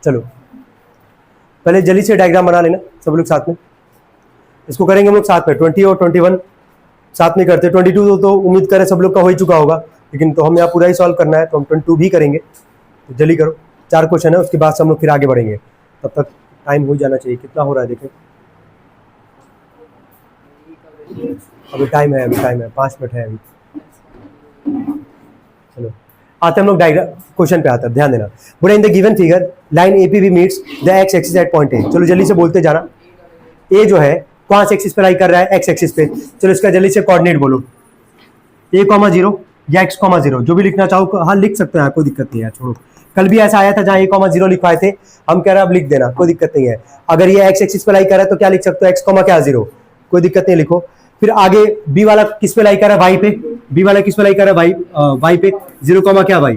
चलो पहले जल्दी से डायग्राम बना लेना सब लोग साथ में, इसको करेंगे हम लोग साथ में। 20 और 21 साथ में करते हैं। 22 तो उम्मीद करें सब लोग का हो ही चुका होगा, लेकिन तो हम यहाँ पूरा ही सॉल्व करना है तो हम 22 भी करेंगे। तो जल्दी करो, 4 क्वेश्चन है, उसके बाद से हम लोग फिर आगे बढ़ेंगे, तब तक टाइम हो जाना चाहिए। कितना हो रहा है देखें, अभी टाइम है 5 मिनट है अभी। चलो आते हम लोग डायग्राम क्वेश्चन पे आते हैं, ध्यान देना। बोले in the given figure line APB meets the x axis at point A. चलो जल्दी से बोलते जाना। ए जो है कौन से एक्सिस पे लाई कर रहा है, एक्स एक्सिस पे। चलो इसका जल्दी से कोऑर्डिनेट बोलो, a,0 या x,0 जो भी लिखना चाहो हाँ लिख सकते हैं, कोई दिक्कत नहीं है। छोड़ो, कल भी ऐसा आया था जहाँ a,0 लिखवाए थे, हम कह रहे हैं अब लिख देना, कोई दिक्कत नहीं है। अगर ये एक्स एक्सिस पे लाई कर रहा है तो क्या लिख सकते हो x,0, कोई दिक्कत नहीं, लिखो। फिर आगे बी वाला किस पे लाई कर रहा है, वाई पे। बी वाला किस पे लाई कर रहा है, वाई पे 0, क्या वाई,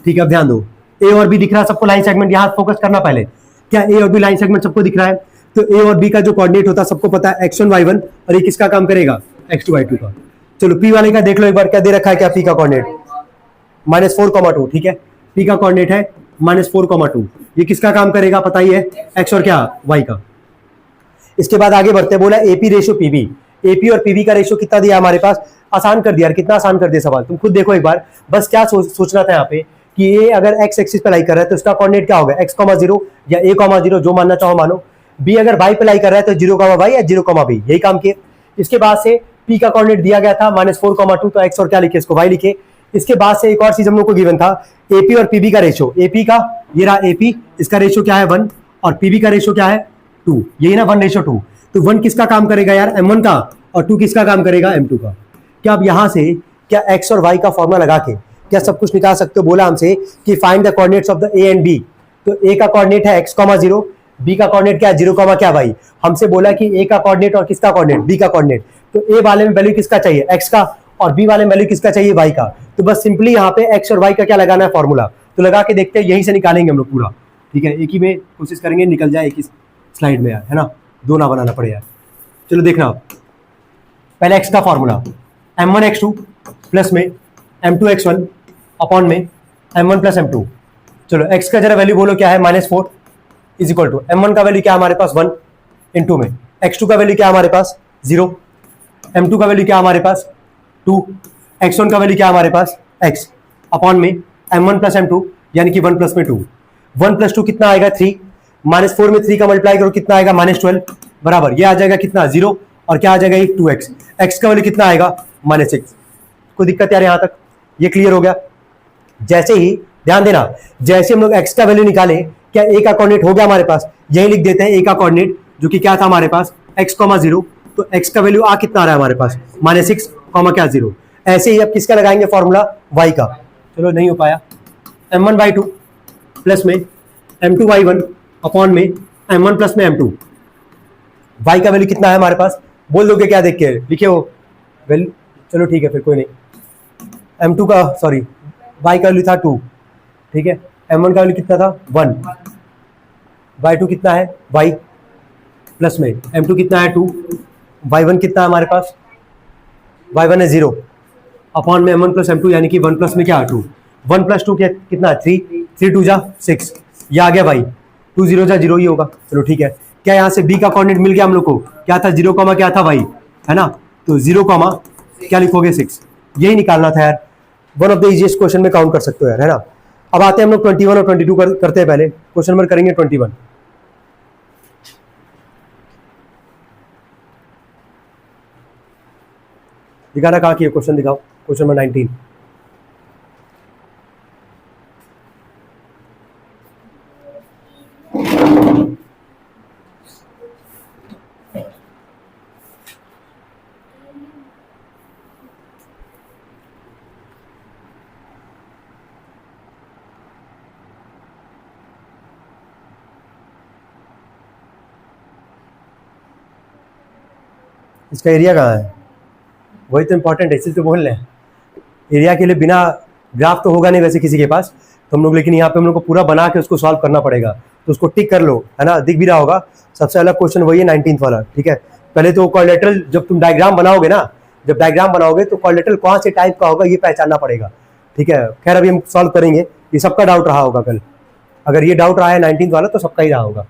ठीक है। अब ध्यान दो, ए और बी दिख रहा है सबको लाइन सेगमेंट, यहाँ फोकस करना पहले। क्या ए और बी लाइन सेगमेंट सबको दिख रहा है? तो ए और बी का जो कोऑर्डिनेट होता है सबको पता है x1 y1, और ये किसका काम करेगा x2 y2 का। चलो पी वाले का देख लो एक बार, क्या दे रखा है, क्या पी का कोऑर्डिनेट -4,2, ठीक है। पी का कोऑर्डिनेट है -4,2, ये किसका काम करेगा पता ही है, x और क्या y का। इसके बाद आगे बढ़ते बोला एपी रेशियो पीबी। एपी और पीबी का रेशियो कितना दिया हमारे पास, आसान कर दिया यार, कितना आसान कर दिया सवाल, तुम खुद देखो एक बार। बस क्या सोचना था यहाँ पे कि ये अगर x एक्सिस पे लाई कर रहा है तो इसका कोऑर्डिनेट क्या होगा, x,0 या a,0 जो मानना चाहो मानो। b अगर y पे लाई कर रहा है तो 0,y या 0,b, यही काम किए। इसके बाद से p का कोऑर्डिनेट दिया गया था -4,2, तो x और क्या लिखे, इसको y लिखे। इसके बाद से एक और चीज हम लोग को गिवन था, एपी और पीबी का रेशियो। एपी का ये रहा एपी, इसका रेशियो क्या है 1, और पीबी का रेशियो क्या है 2, यही ना 1:2। तो 1 किसका काम करेगा यार, m1 का, और 2 किसका काम करेगा, m2 का। क्या आप यहां से क्या x और y का फॉर्मूला लगा के क्या सब कुछ निकाल सकते हो? बोला हमसे कि find the coordinates of the a and b। तो a का कोऑर्डिनेट है x, 0, b का कोऑर्डिनेट क्या है 0, क्या y। हमसे बोला कि a का कोऑर्डिनेट और किसका कोऑर्डिनेट, b का कोऑर्डिनेट। तो a वाले में वैल्यू किसका चाहिए, x का, और b वाले में वैल्यू किसका चाहिए, y का। तो बस सिंपली यहाँ पे x और y का क्या लगाना है फॉर्मूला, तो लगा के देखते हैं, यहीं से निकालेंगे हम लोग पूरा। ठीक है, एक ही में कोशिश करेंगे निकल जाए, एक ही स्लाइड में यार, है ना, दो ना बनाना पड़े यार। चलो देखना आप, पहले x का फॉर्मूला m1x2 प्लस में m2x1 अपॉन में m1 प्लस m2। चलो x का जरा वैल्यू बोलो क्या है, -4 इज इक्वल टू m1 का वैल्यू क्या हमारे पास 1 इंटू में x2 का वैल्यू क्या हमारे पास 0, m2 का वैल्यू क्या हमारे पास 2, x1 का वैल्यू क्या हमारे पास x अपॉन में m1 प्लस m2 यानी कि 1 प्लस में 2। 1 प्लस 2 कितना आएगा 3, -4 में 3 का मल्टीप्लाई करो कितना आएगा -12 बराबर, ये आ जाएगा कितना 0, और क्या आ जाएगा ये 2x। x का वैल्यू कितना आएगा -6। कोई दिक्कत यार, यहां तक ये क्लियर हो गया। जैसे ही ध्यान देना, जैसे हम लोग x का वैल्यू निकाले, क्या a का कोऑर्डिनेट हो गया हमारे पास, यही लिख देते हैं a का कोऑर्डिनेट जो कि क्या था हमारे पास x, 0। तो x का वैल्यू आ कितना आ रहा है हमारे पास -6, क्या 0। ऐसे ही अब किसका लगाएंगे फॉर्मूला, y का। चलो नहीं हो पाया, m1/2 प्लस में m2/1 अपॉन में m1 प्लस में m2। y का वैल्यू कितना है हमारे पास, बोल दोगे क्या देख के लिखे हो वैल्यू, चलो ठीक है फिर कोई नहीं। m2 का सॉरी y का वैल्यू था 2, ठीक है, m1 का वैल्यू कितना था 1, y2 कितना है y प्लस में m2 कितना है 2, y1 कितना है हमारे पास, y1 है 0 अपॉन में m1 प्लस m2 यानी कि 1 प्लस में क्या 2, 1 प्लस 2 कितना 3, 3 2 जा 6, ये आ गया भाई 2 0 जा 0 ही होगा। चलो ठीक है, क्या यहाँ से b का कोऑर्डिनेट मिल गया हम लोग को, क्या था 0, क्या था y, है ना, तो 0, क्या लिखोगे 6, यही निकालना था यार। One of the easiest question में काउंट कर सकते हो यार, है ना। अब आते हैं हम लोग 21 और 22 करते हैं। पहले क्वेश्चन नंबर करेंगे 21। दिखाना कहाँ की है, क्वेश्चन दिखाओ, क्वेश्चन नंबर 19। इसका एरिया कहाँ है, वही तो इंपॉर्टेंट है, इसी तो बोल रहे हैं। एरिया के लिए बिना ग्राफ तो होगा नहीं वैसे किसी के पास, तो हम लोग, लेकिन यहाँ पे हम लोग को पूरा बना के उसको सॉल्व करना पड़ेगा, तो उसको टिक कर लो, है ना, दिख भी रहा होगा। सबसे अलग क्वेश्चन वही है 19th वाला, ठीक है। पहले तो कोलेटरल, जब तुम डायग्राम बनाओगे ना, जब डायग्राम बनाओगे तो कोलेटरल कौन से टाइप का होगा ये पहचानना पड़ेगा, ठीक है। खैर अभी हम सॉल्व करेंगे, ये सबका डाउट रहा होगा कल, अगर ये डाउट रहा है 19th वाला तो सबका ही रहा होगा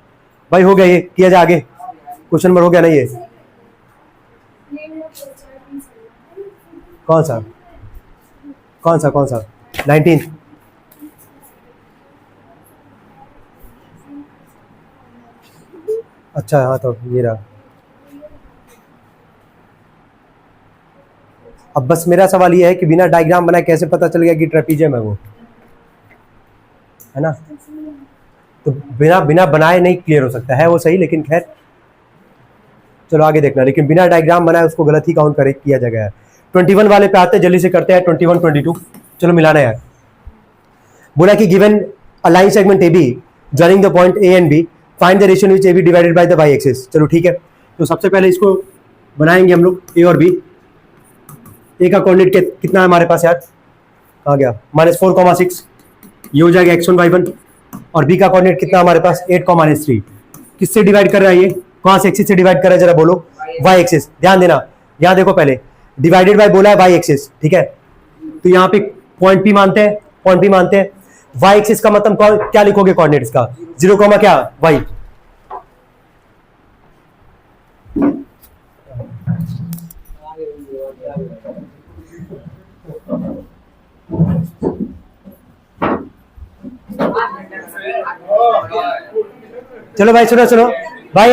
भाई। हो गया, ये किया जाए आगे, क्वेश्चन नंबर हो गया ना ये, कौन सा 19th। अच्छा हाँ, तो ये रहा। अब बस मेरा सवाल ये है कि बिना डायग्राम बनाए कैसे पता चल गया कि ट्रेपीजियम है वो, है ना। तो बिना बनाए नहीं क्लियर हो सकता है वो सही, लेकिन खैर चलो आगे देखना। लेकिन बिना डायग्राम बनाए उसको गलत ही काउंट करे किया जाएगा यार। 21 वाले पे आते हैं, जल्दी से करते हैं 21 22। चलो मिलाना यार। बोला कि given a line segment A B joining the point A and B, find the ratio which A B divided by the y axis. चलो ठीक है, तो सबसे पहले इसको बनाएंगे हम लोग, ए और बी। ए का कोऑर्डिनेट कितना है हमारे पास यार, कहाँ गया, -4, ये हो जाएगा x1 y1, और बी का कोऑर्डिनेट कितना हमारे पास 8, -3। किससे डिवाइड कर रहा है ये, कौन से एक्सिस से डिवाइड कर रहा है जरा बोलो, वाई एक्सिस। ध्यान देना, यहाँ देखो पहले डिवाइडेड बाय बोला है वाई एक्सिस, ठीक है। तो यहाँ पे पॉइंट पी मानते हैं, वाई एक्सिस का मतलब क्या लिखोगे कोऑर्डिनेट इसका 0, क्या वाई। चलो भाई सुनो भाई,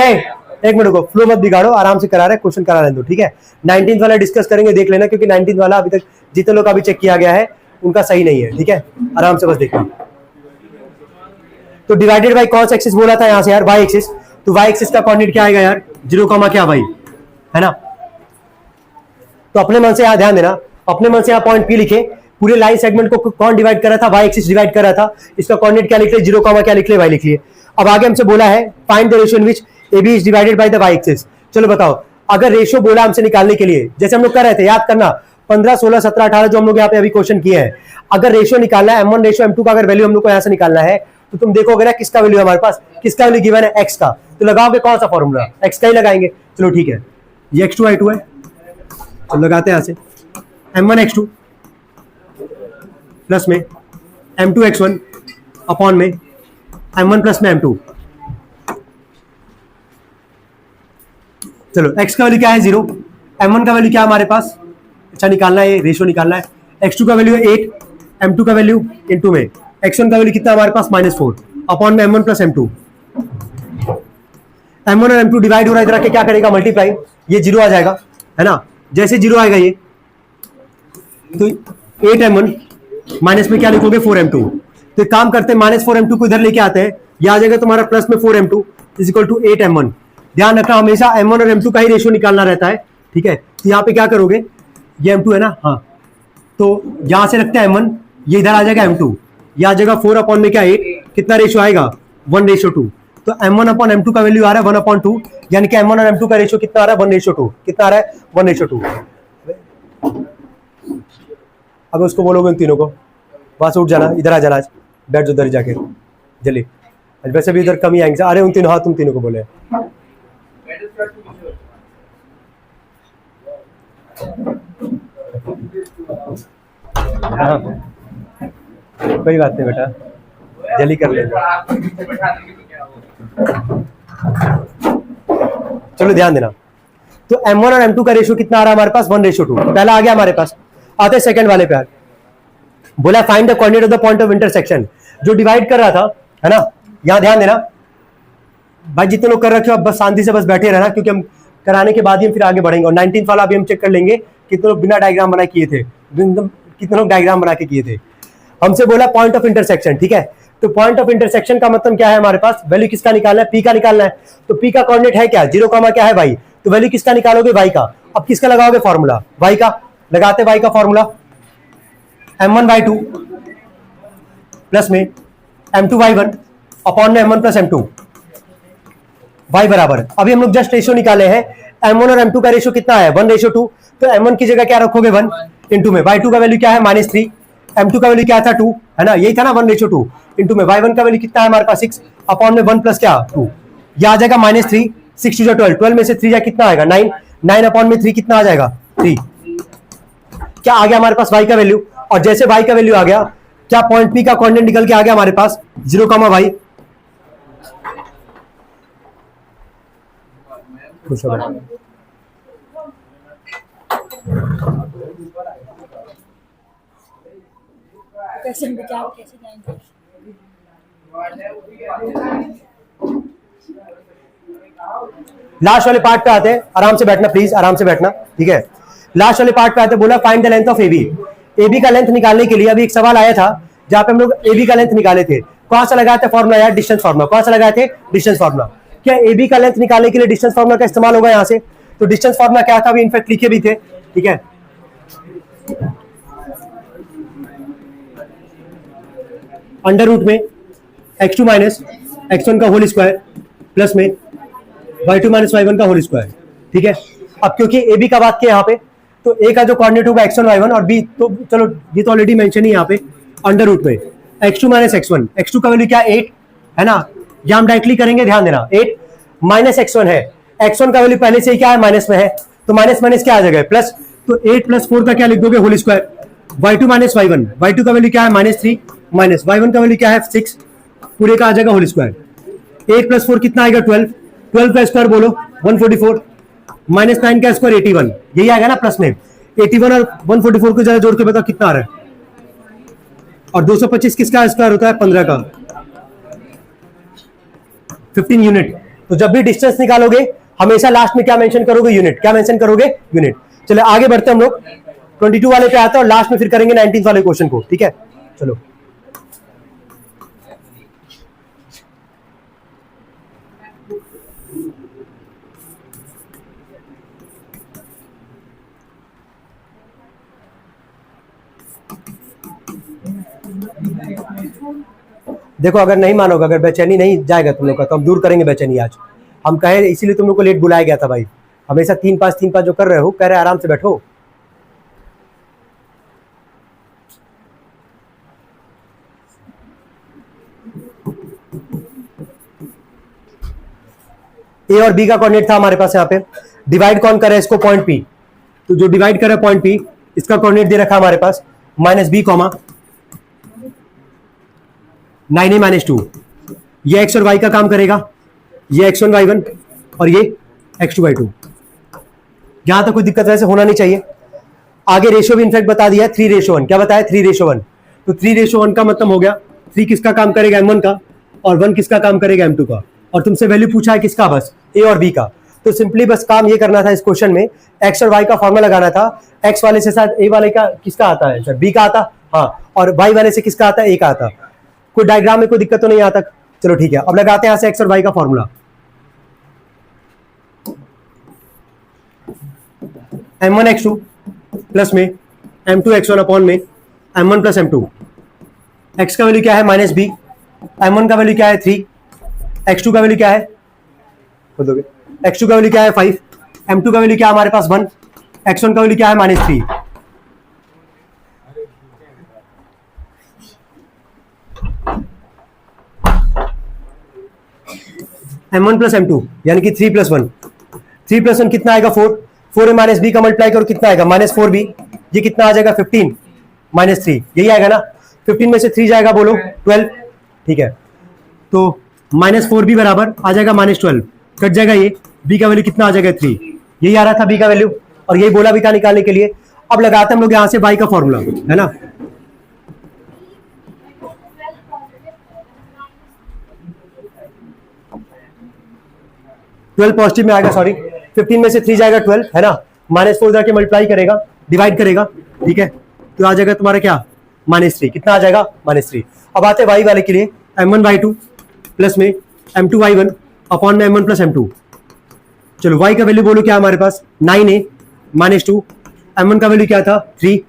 एक मिनट को फ्लो मत बिगाड़ो, आराम से करा रहे, क्वेश्चन करा रहे दो, ठीक है। 19th वाला डिस्कस करेंगे, देख लेना, क्योंकि 19th वाला अभी तक जितने लोग अभी चेक किया गया है उनका सही नहीं है, ठीक है। आराम से बस देखना। तो डिवाइडेड बाय कौन सा एक्सिस बोला था यहाँ से यार, वाई एक्सिस। तो वाई एक्सिस का कोऑर्डिनेट क्या आएगा यार, 0 कॉमा क्या भाई, है ना। तो अपने मन से यहां ध्यान देना, अपने मन से यहां पॉइंट पी लिखे, पूरे लाइन सेगमेंट को कौन डिवाइड कर रहा था, वाई एक्सिस डिवाइड कर रहा था, इसका कोऑर्डिनेट क्या लिख ले, 0 कॉमा क्या लिख ले, वाई लिख लिए। अब आगे हमसे बोला है find the ratio in which A B is divided by the y axis. चलो बताओ, अगर रेशियो बोला हमसे निकालने के लिए, जैसे हम लोग कर रहे थे, याद करना 15, 16, 17, 18 जो हम लोग यहाँ पे अभी क्वेश्चन किए हैं, अगर रेशियो निकालना है M1 रेशियो M2 का, अगर वैल्यू हम लोग को यहाँ से निकालना है, तो तुम देखोगे ना किसका वैल्यू हमारे पास, किसका वैल्यू गिवन है, x का, तो लगाओगे कौन सा फॉर्मूला, x का ही लगाएंगे। चलो ठीक है, ये x2 y2 है, तो लगाते हैं यहाँ से M1 x2 प्लस में M2 x1 अपॉन में M1 प्लस में M2। चलो x का वैल्यू क्या है 0, M1 का वैल्यू क्या है हमारे पास, अच्छा निकालना है, रेशियो निकालना है, x2 का वैल्यू है 8, M2 का वैल्यू इनटू में x1 का वैल्यू कितना हमारे पास -4 अपॉन में M1 प्लस M2। M1 और M2 डिवाइड हो रहा है, इधर के क्या करेगा मल्टीप्लाई, ये 0 आ जाएगा, है ना। जैसे 0 आएगा ये, तो 8M1 माइनस में क्या लिखोगे 4M2। तो एक काम करते हैं, -4M2 को इधर लेके आते हैं, ये आ जाएगा तुम्हारा प्लस में 4M2 is equal to 8M1। ध्यान रखना हमेशा M1 और M2 का ही रेशियो निकालना रहता है, ठीक है। तो यहाँ पे क्या करोगे, ये M2 है ना, हाँ, तो यहां से रखते हैं M1, ये इधर आ जाएगा M2, ये आ जाएगा 4 अपॉन में क्या 8, कितना रेशियो आएगा 1:2। तो M1 अपॉन M2 का वैल्यू आ रहा है 1/2, यानी कि M1 और M2 का रेशियो कितना आ रहा है 1:2, कितना आ रहा है 1:2। अब उसको बोलोगे उन तीनों को, वहां से उठ जाना, इधर आ जाना, आज बैठ जो इधर जाके जल्दी, वैसे भी इधर कमी आएंगे। अरे उन तीनों, हाँ तुम तीनों को बोले, हाँ कोई बात नहीं बेटा, जल्दी कर लेना। चलो ध्यान देना, तो M1 और M2 का रेशियो कितना आ रहा है हमारे पास 1:2, पहला आ गया हमारे पास। आते सेकंड वाले पे, बोला find the coordinate of the point of intersection, जो डिवाइड कर रहा था, है ना। यहां ध्यान देना भाई, जितने लोग कर रखे हो अब बस शांति से बस बैठे रहना, क्योंकि हम कराने के बाद ही हम फिर आगे बढ़ेंगे। और 19 वाला अभी हम चेक कर लेंगे कितने लोग बिना डायग्राम बना किए थे, कितने लोग डायग्राम बना के किए थे। हमसे बोला पॉइंट ऑफ इंटरसेक्शन, ठीक है। तो पॉइंट ऑफ इंटरसेक्शन का मतलब क्या है, हमारे पास वैल्यू किसका निकालना है, P का निकालना है। तो P का कोऑर्डिनेट है क्या, 0 कॉमा क्या है y, तो वैल्यू किसका निकालोगे y का। अब किसका लगाओगे फॉर्मूला, y का, लगाते y का फॉर्मूला M1/2 प्लस में M2/1 अपॉन में M1 प्लस M2, y बराबर, अभी हम लोग जस्ट रेशियो निकाले हैं, M1 और M2 का रेशियो कितना है 1:2, तो M1 की जगह क्या रखोगे 1 इंटू में y2 का वैल्यू क्या है -3, M2 का वैल्यू क्या था 2, है ना, यही था ना 1:2 इंटू में y1 का वैल्यू कितना है हमारे पास 6 अपॉन में 1 प्लस क्या 2, यह आ जाएगा -3, 6 2 12, 12 में से 3 जा कितना आएगा 9, 9 अपॉन में 3 कितना आ जाएगा 3। क्या आ गया हमारे पास y का वैल्यू, और जैसे y का वैल्यू आ गया, क्या पॉइंट P का कोऑर्डिनेट निकल के आ गया हमारे पास 0 कॉमा y। लास्ट वाले पार्ट पे आते हैं, आराम से बैठना प्लीज, आराम से बैठना, ठीक है। लास्ट वाले पार्ट पे आते हैं, बोला find the length of AB। AB का लेंथ निकालने के लिए अभी एक सवाल आया था, जहां पे हम लोग AB का लेंथ निकाले थे, कौन सा लगाया था फॉर्मूला यार, डिस्टेंस फॉर्मूला, कौन सा लगाए थे डिस्टेंस फॉर्मूला। क्या AB का लेंथ निकालने के लिए डिस्टेंस फॉर्मूला का इस्तेमाल होगा यहाँ से, तो डिस्टेंस फॉर्मूला क्या था, अभी इनफैक्ट लिखे भी थे, ठीक है। अंडर रूट में x2 माइनस x1 का होल स्क्वायर प्लस में y2 माइनस y1 का होल स्क्वायर, ठीक है। अब क्योंकि AB का बात किया यहाँ पे, तो A का जो कोऑर्डिनेट होगा x1 y1 और B, तो चलो ये तो ऑलरेडी मेंशन ही यहाँ पे, अंडर रूट में x2 माइनस x1, x2 का वैल्यू क्या 8 है ना, या हम डायरेक्टली करेंगे, ध्यान देना 8 माइनस x1 है, x1 का वैल्यू पहले से ही क्या है माइनस में है, तो माइनस माइनस क्या आ जाएगा प्लस, तो 8 प्लस 4 का क्या लिख दोगे whole square, y2 minus y1, y2 का वैल्यू क्या है -3 माइनस y1 का वैल्यू क्या है 6, पूरे का आ जाएगा होल स्क्वायर, 8 प्लस 4 कितना आएगा 12, 12 का स्क्वायर बोलो 144, माइनस 9 का स्क्वायर 81, यही आएगा ना प्लस में, 81 और 144 को जरा जोड़ के बताओ कितना आ रहा है, और 225 किसका स्क्वायर होता है 15 का, 15 यूनिट। तो जब भी डिस्टेंस निकालोगे हमेशा लास्ट में क्या मेंशन करोगे यूनिट, क्या मेंशन करोगे यूनिट। चलो आगे बढ़ते हम लोग 22 वाले पे आते हैं और लास्ट में फिर करेंगे 19 वाले क्वेश्चन को, ठीक है। चलो देखो अगर नहीं मानोगे, अगर बेचैनी नहीं जाएगा तुम लोग का, तो हम दूर करेंगे बेचैनी आज। हम कहे इसीलिए तुम लोग को लेट बुलाया गया था भाई। हमेशा 3-5 जो कर रहे हो, कह रहे आराम से बैठो। ए और बी का कोऑर्डिनेट था हमारे पास यहाँ पे। डिवाइड कौन करे इसको, पॉइंट पी। तो जो डिवाइड करे पॉइंट पी, इसका कोऑर्डिनेट दे रखा हमारे पास -b, 9a-2। ये x और y का काम करेगा, ये x1 y1 और ये x2 y2। यहां तक कोई दिक्कत वैसे होना नहीं चाहिए। आगे रेशियो भी इनफैक्ट बता दिया 3:1। क्या बताया, 3:1। तो 3:1 का मतलब हो गया 3 किसका काम करेगा, m1 का, और 1 किसका काम करेगा, m2 का। और तुमसे वैल्यू पूछा है किसका, बस a और b का। तो सिंपली बस काम ये करना था इस क्वेश्चन में, x और y का फॉर्मूला लगाना था। x वाले से साथ a वाले का किसका आता है सर, b का आता, हाँ, और y वाले से किसका आता है, a का आता। कोई डायग्राम में कोई दिक्कत तो नहीं आता। चलो ठीक है, अब लगाते हैं यहां से x और y का फॉर्मूला। m1x2 प्लस में m2x1 अपॉन में m1 प्लस m2। x का वैल्यू क्या है, -b। m1 का वैल्यू क्या है, 3। x2 का वैल्यू क्या है, बोलोगे, x2 का वैल्यू क्या है, 5। m2 का वैल्यू क्या है हमारे पास, 1। x1 का वैल्यू क्या है, -3। m1 प्लस m2 यानी कि 3 + 1। 3 + 1 कितना आएगा, 4। 4 में -b का मल्टीप्लाई करो कितना आएगा, -4b। ये कितना आ जाएगा, 15 -3, यही आएगा ना। 15 में से 3 जाएगा, बोलो 12। ठीक है, तो -4b बराबर आ जाएगा -12, कट जाएगा ये। b का वैल्यू कितना आ जाएगा, 3। यही आ रहा था b का वैल्यू, और यही बोला भी था निकालने के लिए। अब लगाते हम लोग यहां से y का फॉर्मूला, है ना। ट्वेल्व पॉजिटिव में आएगा, सॉरी 15 में से 3 जाएगा 12, है ना। -4 जाके मल्टीप्लाई करेगा, डिवाइड करेगा, ठीक है, तो आ जाएगा तुम्हारा क्या, -3। कितना आ जाएगा, -3। अब आते हैं y वाले के लिए, m1y2 प्लस में m2y1 अपॉन में m1 प्लस m2। चलो y का वैल्यू बोलो क्या हमारे पास, 9a -2। m1 का वैल्यू क्या था, 3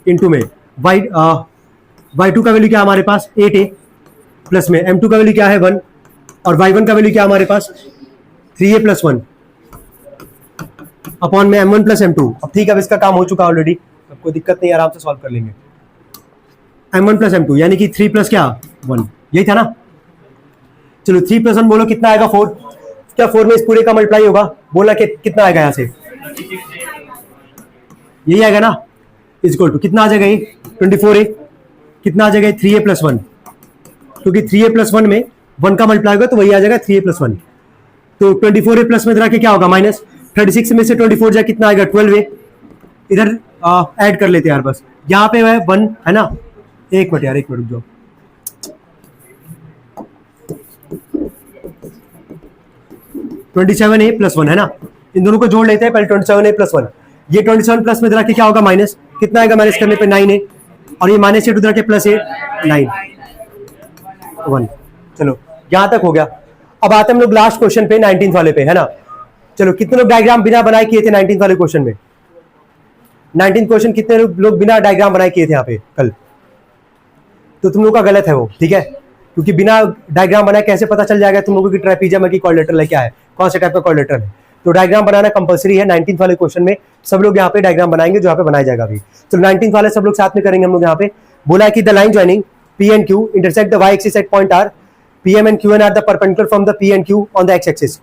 इंटू में y2 का वैल्यू क्या हमारे पास, 8a प्लस में m2 का वैल्यू क्या है, 1, और y1 का वैल्यू क्या हमारे पास, 3a + 1 अपॉन में m1 प्लस m2। अब ठीक है, अब इसका काम हो चुका ऑलरेडी, अब कोई दिक्कत नहीं, आराम से सॉल्व कर लेंगे। m1 प्लस m2 यानी कि 3 + क्या, 1, यही था ना। चलो 3 + 1 बोलो कितना आएगा, 4। क्या 4 में इस पूरे का मल्टीप्लाई होगा, बोला कि कितना आएगा यहाँ से, यही आएगा ना, इक्वल टू कितना आ जाएगा, ये 24a। कितना आ जाएगा, 3a + 1, क्योंकि 3a + 1 में 1 का मल्टीप्लाई होगा तो वही आ जाएगा 3a + 1। तो 24a प्लस में के क्या होगा, -36 में से 24 जाए कितना आएगा, 12a। इधर ऐड कर लेते हैं यार, बस यहाँ पे है 1, है ना। एक मिनट यार, एक मिनट रुक जाओ। 27a + 1, है ना। इन दोनों को जोड़ लेते हैं पहले, 27a + 1। ये 27 प्लस में क्या होगा, माइनस, कितना आएगा माइनस करने पे, 9a, और ये -8 उधर के +8, 9, 1। चलो यहाँ तक हो गया। अब आते हम लोग लास्ट क्वेश्चन पे, 19th वाले पे, है ना। चलो कितने लोग डायग्राम बिना बनाए किए थे 19th वाले क्वेश्चन में। 19th क्वेश्चन कितने लोग बिना डायग्राम बनाए किए थे यहाँ पे कल। तो तुम लोग का गलत है वो, ठीक है, क्योंकि बिना डायग्राम बनाए कैसे पता चल जाएगा तुम लोगों की ट्राइपीजियम की क्वाड्रिलेटरल क्या है, कौन से टाइप का क्वाड्रिलेटरल है। तो डायग्राम बनाना कंपलसरी है 19th वाले क्वेश्चन में। सब लोग यहाँ पे डायग्राम बनाएंगे जो यहाँ पे बनाया जाएगा अभी। तो 19th वाले सब लोग साथ में करेंगे हम लोग। यहाँ पे बोला है कि the line joining P and Q intersect the y axis at point R. PM and QN are the perpendicular from the P and Q on the x axis.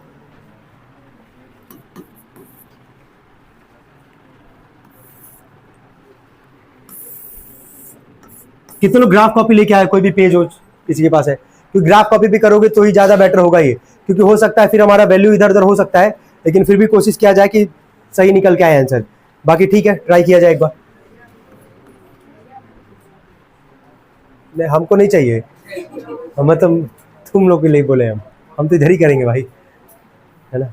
कितने लोग ग्राफ कॉपी लेके आए, कोई भी पेज हो किसी के पास है, क्योंकि ग्राफ कॉपी भी करोगे तो ही ज्यादा बेटर होगा ये, क्योंकि हो सकता है फिर हमारा वैल्यू इधर उधर हो सकता है, लेकिन फिर भी कोशिश किया जाए कि सही निकल के आए आंसर। बाकी ठीक है, ट्राई किया जाए एक बार। नहीं हमको नहीं चाहिए, हम मतलब तुम लोग के लिए बोले, हम तो इधर ही करेंगे भाई, है ना।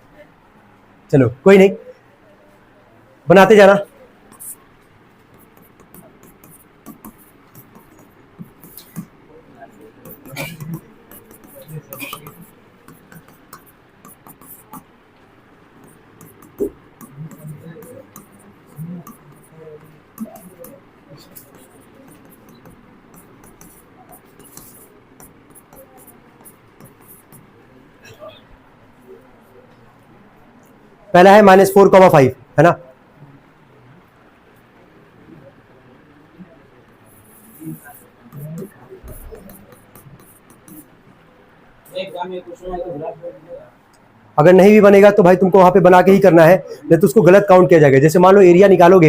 चलो कोई नहीं, बनाते जाना। पहला है -4,5 है ना। अगर नहीं भी बनेगा तो भाई तुमको वहां पे बना के ही करना है, नहीं तो उसको गलत काउंट किया जाएगा। जैसे मान लो एरिया निकालोगे,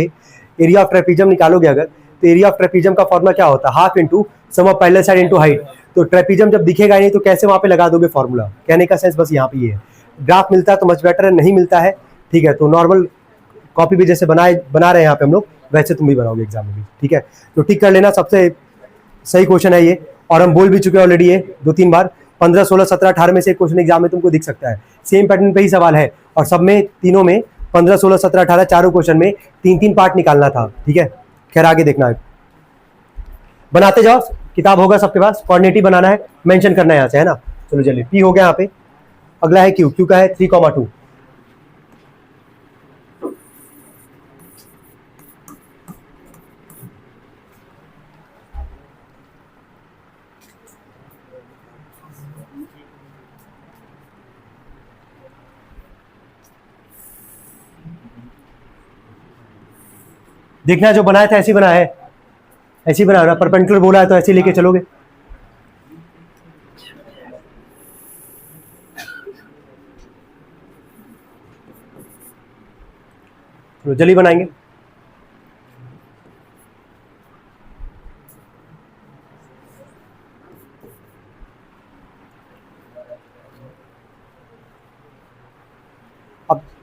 एरिया ऑफ ट्रेपीजियम निकालोगे अगर, तो एरिया ऑफ ट्रेपीजियम का फॉर्मूला क्या होता है, half into sum of parallel side into height. तो ट्रेपीजियम जब दिखेगा नहीं तो कैसे वहां पे लगा दोगे फॉर्मूला, कहने का सेंस बस यहाँ पे ये है। ग्राफ मिलता है तो मच बेटर है, नहीं मिलता है ठीक है तो नॉर्मल कॉपी भी जैसे बना रहे हैं यहाँ पे हम लोग, वैसे तुम भी बनाओगे एग्जाम में भी, ठीक है। तो ठीक कर लेना, सबसे सही क्वेश्चन है ये, और हम बोल भी चुके हैं ऑलरेडी ये 2-3 बार। 15, 16, 17, 18 में से एक क्वेश्चन एग्जाम में तुमको दिख सकता है, सेम पैटर्न पे ही सवाल है, और सब में तीनों में 15, 16, 17, 18 चारों क्वेश्चन में 3-3 पार्ट निकालना था, ठीक है। खैर आगे देखना है, बनाते जाओ, किताब होगा सबके पास, कोऑर्डिनेटिव बनाना है, मेंशन करना है यहाँ से, है ना। चलो चलिए, पी हो गया यहाँ पे, अगला है क्यू, क्यू का है 3,2। देखना जो बनाया था ऐसे ही बनाया है, ऐसे ही बना रहा, परपेंडिकुलर बोला है तो ऐसे लेके चलोगे। तो जल्दी बनाएंगे।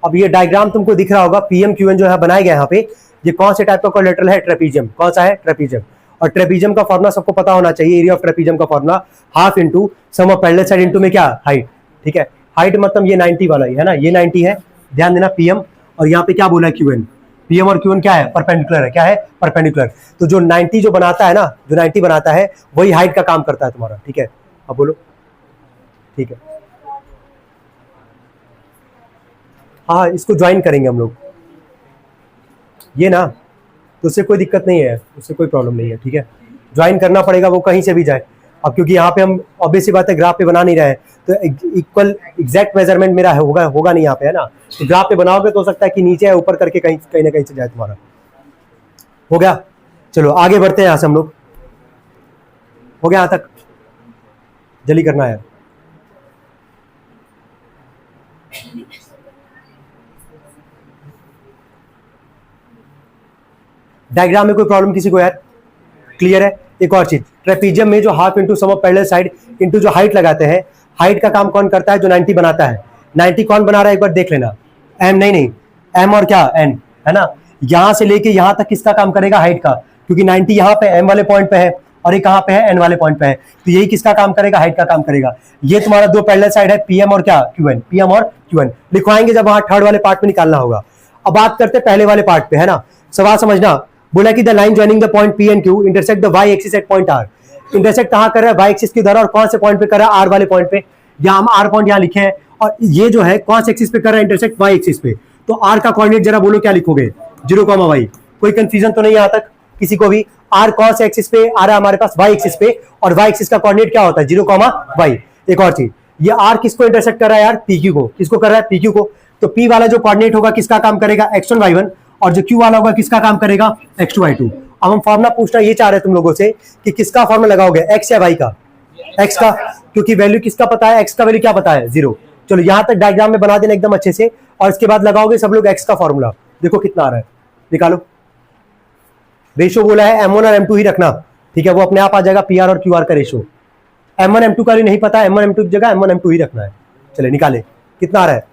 अब ये डायग्राम तुमको दिख रहा होगा, पीएम क्यूएन जो है बनाया गया यहाँ पे, ये कौन से टाइप का कोलेटरल है, ट्रेपीजियम। कौन सा है, ट्रेपीजियम। और ट्रेपीजियम का फॉर्मूला सबको पता होना चाहिए, एरिया ऑफ ट्रेपीजियम का formula half into sum of parallel side into में क्या, हाइट, ठीक है। हाइट मतलब ये 90 वाला ही है ना, ये 90 है, ध्यान देना पीएम, और यहाँ पे क्या बोला है क्यूएन, पीएम और क्यूएन क्या है, परपेंडिकुलर है, क्या है, परपेंडिकुलर। तो जो 90 जो बनाता है ना, जो 90 बनाता है वही हाइट का काम करता है तुम्हारा, ठीक है। अब बोलो, ठीक है। हाँ इसको ज्वाइन करेंगे हम लोग, ये ना, तो उससे कोई दिक्कत नहीं है, उससे कोई प्रॉब्लम नहीं है, ठीक है। ज्वाइन करना पड़ेगा, वो कहीं से भी जाए। अब क्योंकि यहाँ पे हम ऑब्वियस सी बात है ग्राफ पे बना नहीं रहे हैं, तो इक्वल एग्जैक्ट मेजरमेंट मेरा होगा नहीं यहाँ पे, है ना। तो ग्राफ पे बनाओगे तो हो सकता है कि नीचे है ऊपर करके कहीं ना कहीं से जाए तुम्हारा। हो गया, चलो आगे बढ़ते हैं यहाँ से हम लोग, हो गया यहाँ तक, जल्दी करना है। डायग्राम में कोई प्रॉब्लम किसी को यार, क्लियर है। एक और चीज, ट्रेपीजियम में जो half into sum of parallel side into जो हाइट लगाते हैं, हाइट का काम कौन करता है, जो 90 बनाता है। 90 कौन बना रहा है एक बार देख लेना, एम नहीं, एम और क्या, एन, है ना। यहां से लेके यहां तक किसका काम करेगा, हाइट का, क्योंकि 90 यहाँ पे एम वाले पॉइंट पे है और एक कहां पे है, एन वाले पॉइंट पे है, तो यही किसका काम करेगा, हाइट का काम करेगा। ये तुम्हारा दो पैरेलल साइड है, पीएम और क्या, क्यूएन, पीएम और क्यूएन लिखवाएंगे जब वहां थर्ड वाले पार्ट में निकालना होगा। अब बात करते हैं पहले वाले पार्ट पे, है ना। सवाल समझना, बोला कि the line joining the point P and Q intersect the y axis at point R. Intersect कहां कर रहा है, वाई एक्सिस की तरह, और कौन से पॉइंट पे कर रहा है, आर वाले पॉइंट पे। यहां हम आर पॉइंट यहां लिखे हैं, और ये जो है कौन से एक्सिस पे कर रहा है, इंटरसेक्ट वाई एक्सिस पे। तो आर का कोऑर्डिनेट जरा बोलो क्या लिखोगे, 0,y। कोई कंफ्यूजन तो नहीं यहां तक किसी को भी। आर कौन से एक्सिस पे आ रहा है हमारे पास, वाई एक्सिस पे, और वाई एक्सिस का कोऑर्डिनेट क्या होता है, 0,y। एक और चीज, ये आर किसको इंटरसेक्ट कर रहा है यार, पीक्यू को। किसको कर रहा है, पीक्यू को। तो पी वाला जो कोऑर्डिनेट होगा किसका काम करेगा, x1 y1, और जो क्यू वाला होगा किसका काम करेगा, x2 y2। अब हम फॉर्मुला पूछना ये चाह रहे हैं तुम लोगों से कि किसका फॉर्मुला लगाओगे, x या y का, x का, क्योंकि वैल्यू किसका पता है, x का वैल्यू क्या पता है, 0। चलो यहां तक डायग्राम में बना देना एकदम अच्छे से, और इसके बाद लगाओगे सब लोग x का फॉर्मूला, देखो कितना आ रहा है, निकालो। रेशो बोला है m1 और m2 ही रखना, ठीक है, वो अपने आप आ जाएगा pr और qr का रेशो। m1 m2 का नहीं पता, m1 m2 की जगह m1 m2 ही रखना है। चले निकाले, कितना आ रहा है,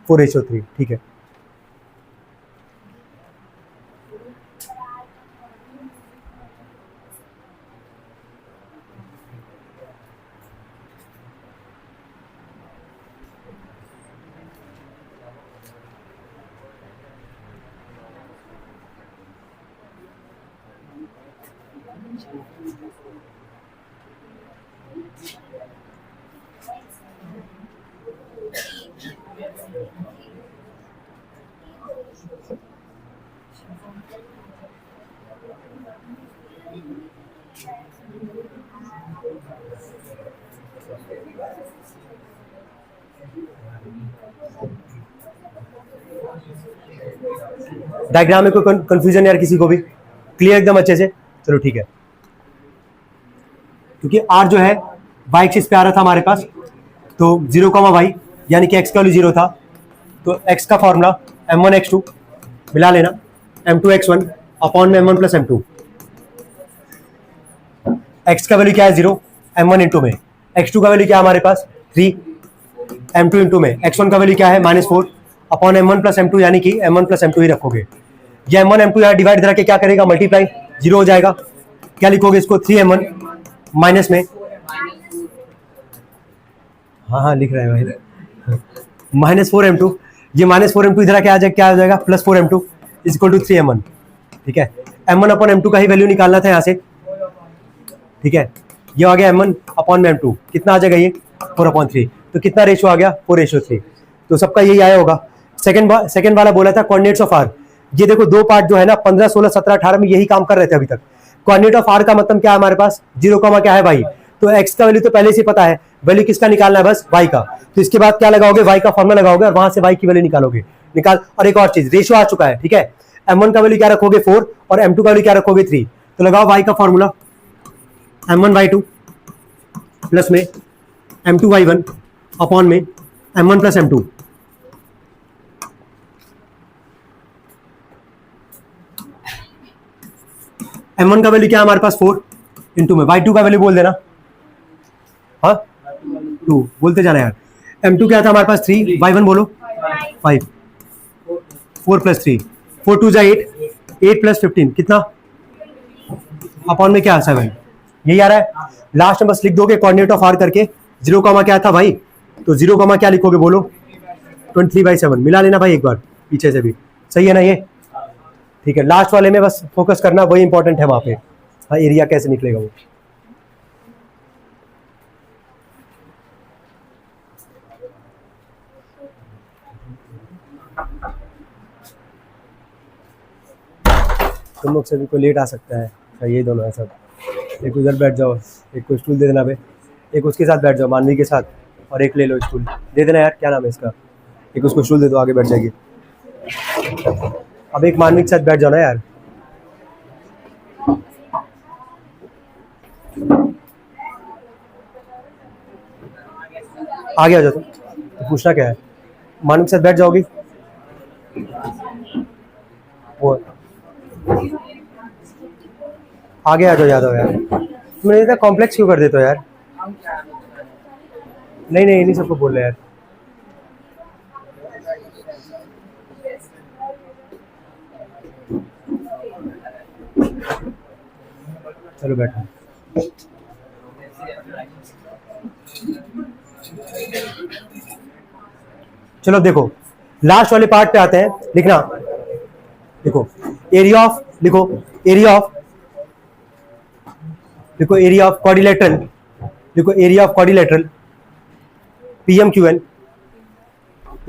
4:3, ठीक है। डायग्राम में कोई कंफ्यूजन यार किसी को भी? क्लियर एकदम अच्छे से? चलो ठीक है, क्योंकि आर जो है वाई एक्सिस पे आ रहा था हमारे पास, तो 0, y यानी कि x का वैल्यू 0 था, तो x का फॉर्मूला m1 x2 मिला लेना, m2 x1 अपॉन में m1 प्लस m2। x का वैल्यू क्या है 0, m1 इंटू में, x2 का वैल्यू क्या है हमारे पास 3, m2 इंटू में, x1 का वैल्यू क्या है -4 अपॉन m1 प्लस m2, यानी कि m1 प्लस m2 ही रखोगे। ये m1 m2 यहाँ डिवाइड करके क्या करेगा, मल्टीप्लाई, 0 हो जाएगा। क्या लिखोगे इसको, 3m1 माइनस में, हाँ लिख रहे हैं भाई, -4m2, ये -4m2 इधर क्या आ जाएगा +4m2 is equal to 3m1। ठीक है, m1 अपॉन m2 का ही वैल्यू निकालना था यहाँ से। ठीक है, ये आ गया m1 अपॉन में m2, कितना आ जाएगा ये 4/3, तो कितना रेशियो आ गया 4:3। तो सबका यही आया होगा। सेकंड वाला बोला था कोऑर्डिनेट्स ऑफ आर, ये देखो दो पार्ट जो है ना 15, 16, 17, 18 में यही काम कर रहे थे अभी तक। कोऑर्डिनेट ऑफ आर का मतलब क्या है हमारे पास, 0, क्या है y, तो x का वैल्यू तो पहले से पता है, वैल्यू किसका निकालना है, बस y का। तो इसके बाद क्या लगाओगे, y का फॉर्मूला लगाओगे और वहां से y की वैल्यू निकालोगे, और एक और चीज, रेशियो आ चुका है। ठीक है, m1 का वैल्यू क्या रखोगे 4 और m2 का वैल्यू क्या रखोगे 3, तो लगाओ y का फॉर्मूला m1y2 प्लस में m2y1 अपॉन में m1 प्लस m2। m1 का वैल्यू क्या है हमारे पास 4 इंटू में y2 का वैल्यू बोल देना, हाँ 2 बोलते जाना यार। m2 क्या था हमारे पास 3, y1 बोलो 5, 4 प्लस 3, 4 2 जा 8, 8 प्लस 15 कितना, अपॉन में क्या 7, यही आ रहा है। लास्ट में बस लिख दोगे कोऑर्डिनेट ऑफ आर करके, 0, क्या था भाई, तो 0, क्या लिखोगे बोलो 23/7, मिला लेना भाई एक बार पीछे से भी, सही है ना ये? ठीक है, लास्ट वाले में बस फोकस करना, वही इंपॉर्टेंट है वहां पे, हाँ एरिया कैसे निकलेगा वो। तुम लोग से भी कोई लेट आ सकता है, ये दोनों है सब, एक उधर बैठ जाओ, एक को स्टूल दे देना बे, एक उसके साथ बैठ जाओ मानवी के साथ, और एक ले लो स्टूल दे देना यार, क्या नाम है इसका, एक उसको स्टूल दे दो, आगे बैठ जाएगी। अब एक मानवी के साथ बैठ जाओ ना यार। आगे आ जाओ तुम, तो पूछना क्या है, मानवी के साथ बैठ जाओगी वो, आगे आ जाओ यादव यार, तुम इतना कॉम्प्लेक्स क्यों कर देते हो यार? नहीं नहीं सबको बोल रहे यार। चलो बैठो, चलो देखो लास्ट वाले पार्ट पे आते हैं, लिखना, देखो एरिया ऑफ, लिखो एरिया ऑफ, देखो एरिया ऑफ क्वाड्रिलेटरल, देखो area of quadrilateral PMQN,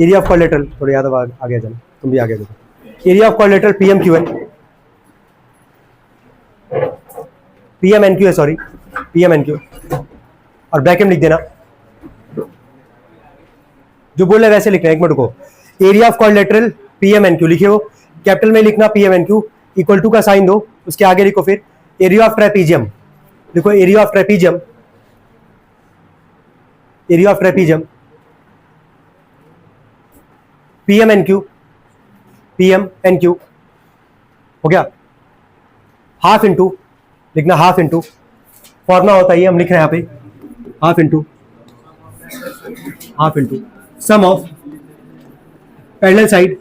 area of quadrilateral, थोड़ा याद आगे जाना, तुम भी आगे देखो, एरिया ऑफ क्वाड्रिलेटरल PMNQ है, सॉरी PMNQ, और ब्रैकेट में लिख देना, जो बोल रहे वैसे लिखना, एक मिनट को, एरिया ऑफ क्वाड्रिलेटरल PMNQ लिखे हो, कैपिटल में लिखना PMNQ, इक्वल टू का साइन दो, उसके आगे लिखो फिर एरिया ऑफ ट्रेपीजियम, देखो area of trapezium, area of trapezium PMNQ हो गया, हाफ इंटू लिखना, हाफ इंटू फॉर्मुला होता है, हम लिख रहे हैं यहाँ पे half into sum of parallel side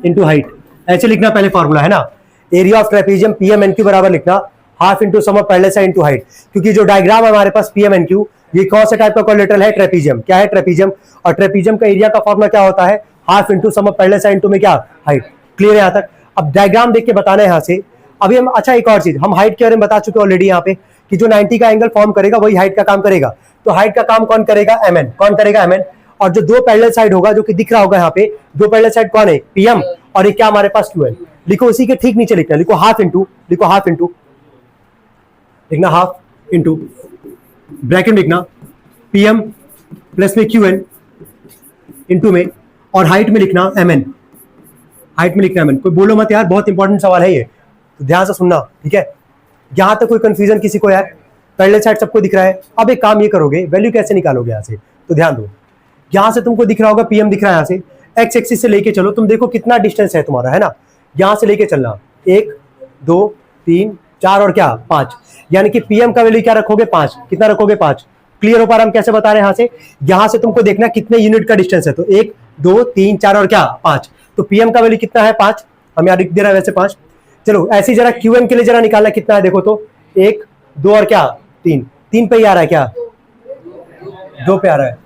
into height, ऐसे लिखना पहले फॉर्मूला है ना, एरिया ऑफ ट्रेपीजियम PMNQ बराबर लिखना half into sum of parallel side into height, क्योंकि जो डायग्राम है हमारे पास PMNQ, ये कौन सा टाइप का क्वाड्रिलेटरल है, ट्रेपीजियम, क्या है ट्रेपीजियम, और ट्रेपीजियम का एरिया का फॉर्मूला क्या होता है, half into sum of parallel side into में क्या हाइट। क्लियर है यहाँ तक? अब डायग्राम देख के बताना है यहाँ से। अभी हम, अच्छा एक और चीज, हम हाइट के बारे में बता चुके ऑलरेडी यहाँ पे, कि जो 90 का एंगल फॉर्म करेगा वही हाइट का काम करेगा, तो हाइट का काम कौन करेगा, mn, कौन करेगा mn, और जो दो पैरेलल साइड होगा जो कि दिख रहा होगा यहाँ पे, दो पैरेलल साइड कौन है PM, और ये क्या हमारे पास QN, लिखो उसी के ठीक नीचे लिखना, लिखो हाफ इंटू, लिखो हाफ इंटू, लिखना हाफ इंटू, ब्रैकेट लिखना PM प्लस में QN इंटू में, और हाइट में लिखना mn, हाइट में लिखना है मैंने, कोई बोलो मत यार, बहुत इंपॉर्टेंट सवाल है ये, तो ध्यान से सुनना, ठीक है। यहां तक कोई कंफ्यूजन किसी को यार? पैरेलल साइड सबको दिख रहा है। अब एक काम ये करोगे, वैल्यू कैसे निकालोगे यहाँ से, तो ध्यान दो, यहां से तुमको दिख रहा होगा पीएम दिख रहा है, यहाँ से एक्स एक्सिस से लेके चलो, तुम देखो कितना डिस्टेंस है तुम्हारा, है ना, यहां से लेके चलना 1 2 3 4 और क्या 5, यानी कि पीएम का वैल्यू क्या रखोगे 5, कितना रखोगे 5। क्लियर हो पा रहा, हम कैसे बता रहे हैं, यहां से तुमको देखना कितने यूनिट का डिस्टेंस है, तो 1 2 3 4 और क्या 5, तो पीएम का वैल्यू कितना है 5, हम यहाँ लिख दे रहा है वैसे 5। चलो ऐसे जरा क्यूएम के लिए जरा निकालना कितना है, देखो तो 1 2 और क्या 3, 3 पे ही आ रहा है, क्या 2 पे आ रहा है,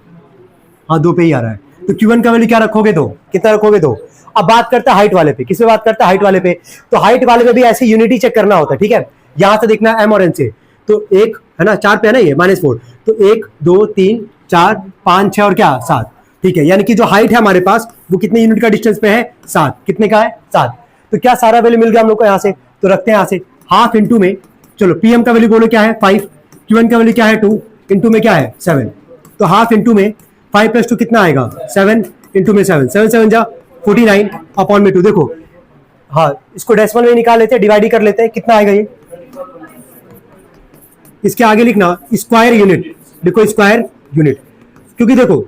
हाँ 2 पे ही आ रहा है, तो Q1 का वैल्यू क्या रखोगे 2, कितना रखोगे 2। अब बात करते हैं हाइट वाले पे, किस पे बात करते हैं, हाइट वाले पे, तो हाइट वाले पे भी ऐसे यूनिटी चेक करना होता है, ठीक है। यहां से देखना एम और एन से, तो 1 है ना, 4 पे है ना ये -4, तो 1 2 3 4 5 6 और क्या 7, ठीक है, यानी कि जो हाइट है हमारे पास वो कितने यूनिट का डिस्टेंस पे है 7, कितने का है 7, तो क्या सारा वैल्यू मिल गया हम लोग को यहाँ से, तो रखते हैं यहाँ से हाफ इंटू में, चलो पीएम का वैल्यू बोलो क्या है 5, Q1 का वैल्यू क्या है 2, इंटू में क्या है 7, तो हाफ इंटू में 5 + 2 कितना आएगा 7, इंटू में 7 7 7 जा 49 अपॉन में 2, देखो हाँ इसको डेसिमल में निकाल लेते हैं, डिवाइड कर लेते हैं, कितना आएगा ये, इसके आगे लिखना स्क्वायर यूनिट, देखो स्क्वायर यूनिट, क्योंकि देखो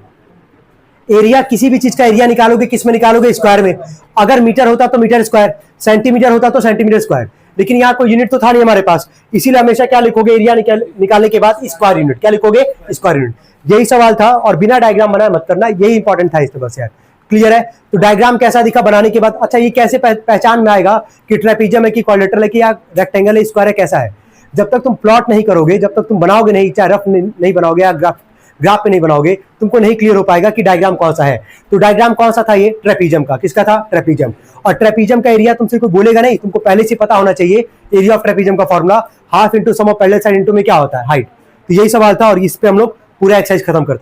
एरिया, किसी भी चीज का एरिया निकालोगे किस में निकालोगे, स्क्वायर में। अगर मीटर होता तो मीटर स्क्वायर, सेंटीमीटर होता तो सेंटीमीटर स्क्वायर, लेकिन यहाँ कोई यूनिट तो था नहीं हमारे पास, इसीलिए हमेशा क्या लिखोगे, एरिया निकालने के बाद स्क्वायर यूनिट, क्या लिखोगे स्क्वायर यूनिट। यही सवाल था, और बिना डायग्राम बनाए मत करना, यही इंपॉर्टेंट था इसमें बस यार, क्लियर है। तो डायग्राम कैसा दिखा बनाने के बाद, अच्छा ये कैसे पहचान में आएगा कि ट्रेपीजियम है कि क्वाड्रिलेटरल है कि या रेक्टेंगल है, स्क्वायर है, कैसा है, जब तक तुम प्लॉट नहीं करोगे, जब तक तुम बनाओगे नहीं, चाहे रफ नहीं बनाओगे या ग्राफ पे नहीं बनाओगे, तुमको नहीं क्लियर हो पाएगा कि डायग्राम कौन सा है। तो डायग्राम कौन सा था, ये ट्रेपीजियम का, किसका था, ट्रेपीजियम। और ट्रेपीजियम का एरिया तुमसे कोई बोलेगा नहीं, तुमको पहले से पता होना चाहिए, एरिया ऑफ ट्रेपीजियम का formula half into sum of parallel side into में क्या होता है हाइट। तो यही सवाल था, और इस पे हम लोग पूरा एक्सरसाइज खत्म करते हैं।